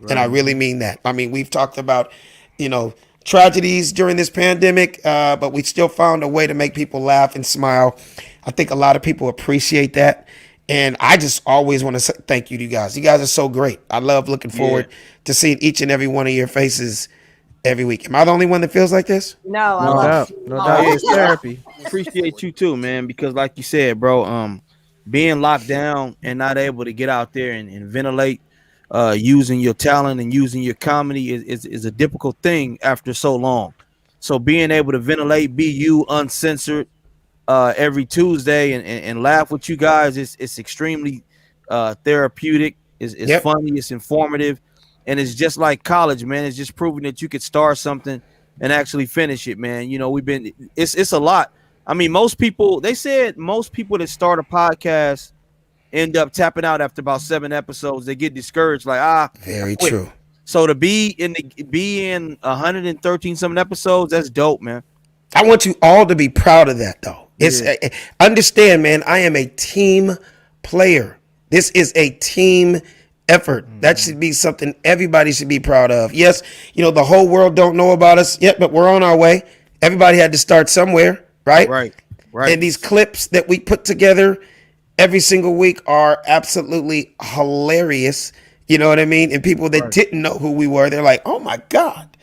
And I really mean that. I mean, we've talked about, you know, tragedies during this pandemic, but we still found a way to make people laugh and smile. I think a lot of people appreciate that. And I just always want to say thank you to you guys. You guys are so great. I love looking forward to seeing each and every one of your faces every week. Am I the only one that feels like this? No, I No love doubt. No doubt. It's therapy. Appreciate you too, man, because like you said, bro, being locked down and not able to get out there and ventilate, using your talent and using your comedy is a difficult thing after so long. So being able to ventilate, be you uncensored, every Tuesday and laugh with you guys, it's extremely therapeutic. It's funny, it's informative, and it's just like college, man. It's just proving that you could start something and actually finish it, man. You know, it's a lot. I mean, they said most people that start a podcast end up tapping out after about 7 episodes. They get discouraged, like very true. So to be in 113 something episodes, that's dope, man. I want you all to be proud of that, though. Understand, man, I am a team player. This is a team effort. That should be something everybody should be proud of. Yes, you know, the whole world don't know about us yet, but we're on our way. Everybody had to start somewhere, right? Right. And these clips that we put together every single week are absolutely hilarious. You know what I mean? And people that didn't know who we were, they're like, oh my God,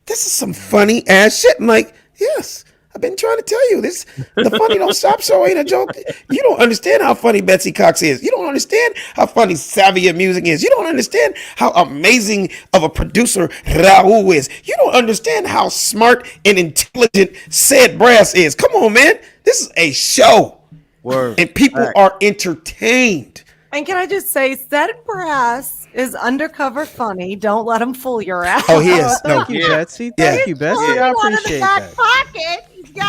this is some funny ass shit. I'm like, yes, I've been trying to tell you this. The Funny Don't Stop show ain't a joke. You don't understand how funny Betsy Cox is. You don't understand how funny Savvy Music is. You don't understand how amazing of a producer Raul is. You don't understand how smart and intelligent Said Brass is. Come on, man. This is a show. Word. And people are entertained. And can I just say, Said Brass is undercover funny. Don't let him fool your ass. Oh, he is. Thank you, Betsy. Thank you, Betsy. I appreciate that. Pocket.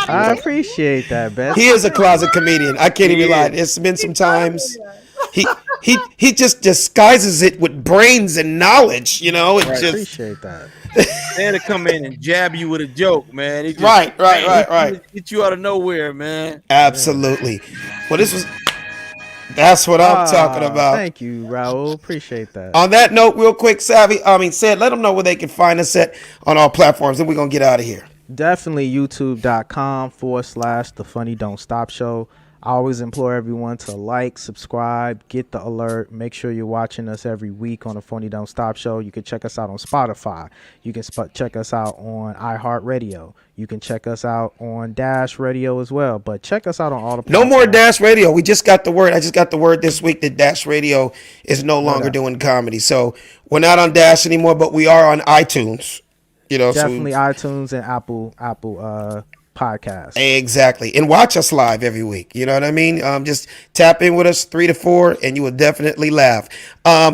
I appreciate that, Betsy. He is a closet comedian. I can't even lie. It's been some times. He just disguises it with brains and knowledge. You know, I appreciate that. Man, to come in and jab you with a joke, man. Right. Get you out of nowhere, man. Absolutely. Well, that's what I'm talking about. Thank you, Raul. Appreciate that. On that note, real quick, Said, let them know where they can find us on all platforms, and we're going to get out of here. Definitely youtube.com/The Funny Don't Stop Show. I always implore everyone to like, subscribe, get the alert. Make sure you're watching us every week on the Funny Don't Stop Show. You can check us out on Spotify. You can check us out on iHeartRadio. You can check us out on Dash Radio as well. But check us out on all the platforms. No more Dash Radio. We just got the word. I just got the word this week that Dash Radio is no longer doing comedy. So we're not on Dash anymore, but we are on iTunes. You know, definitely iTunes and Apple Podcast. Exactly. And watch us live every week. You know what I mean? Just tap in with us 3 to 4 and you will definitely laugh.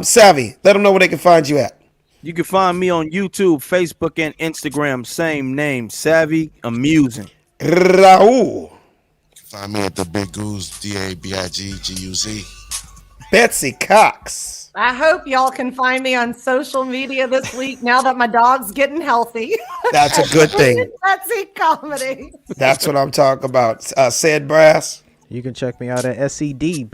Savvy, let them know where they can find you at. You can find me on YouTube, Facebook, and Instagram. Same name, Savvy Amusing. Raul. Find me at the Big Goose, DABIGGUZ. Betsy Cox. I hope y'all can find me on social media this week now that my dog's getting healthy. That's a good thing. Betsy Comedy. That's what I'm talking about. Said Brass. You can check me out at SEDBRASS.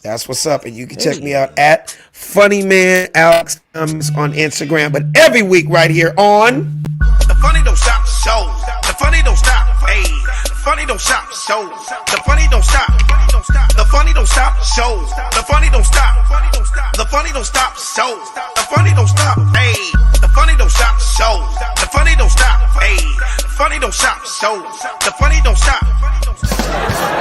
That's what's up. And you can check me out at Funny Man Alex Thomas on Instagram. But every week right here on The Funny Don't Stop Show. The Funny Don't Stop. Hey, the Funny Don't Stop Show. The Funny Don't Stop. The Funny Don't Stop Show. The Funny Don't Stop. The Funny Don't Stop Show. The Funny Don't Stop. Hey, the Funny Don't Stop Show. The Funny Don't Stop. Hey, the Funny Don't Stop Show. The Funny Don't Stop.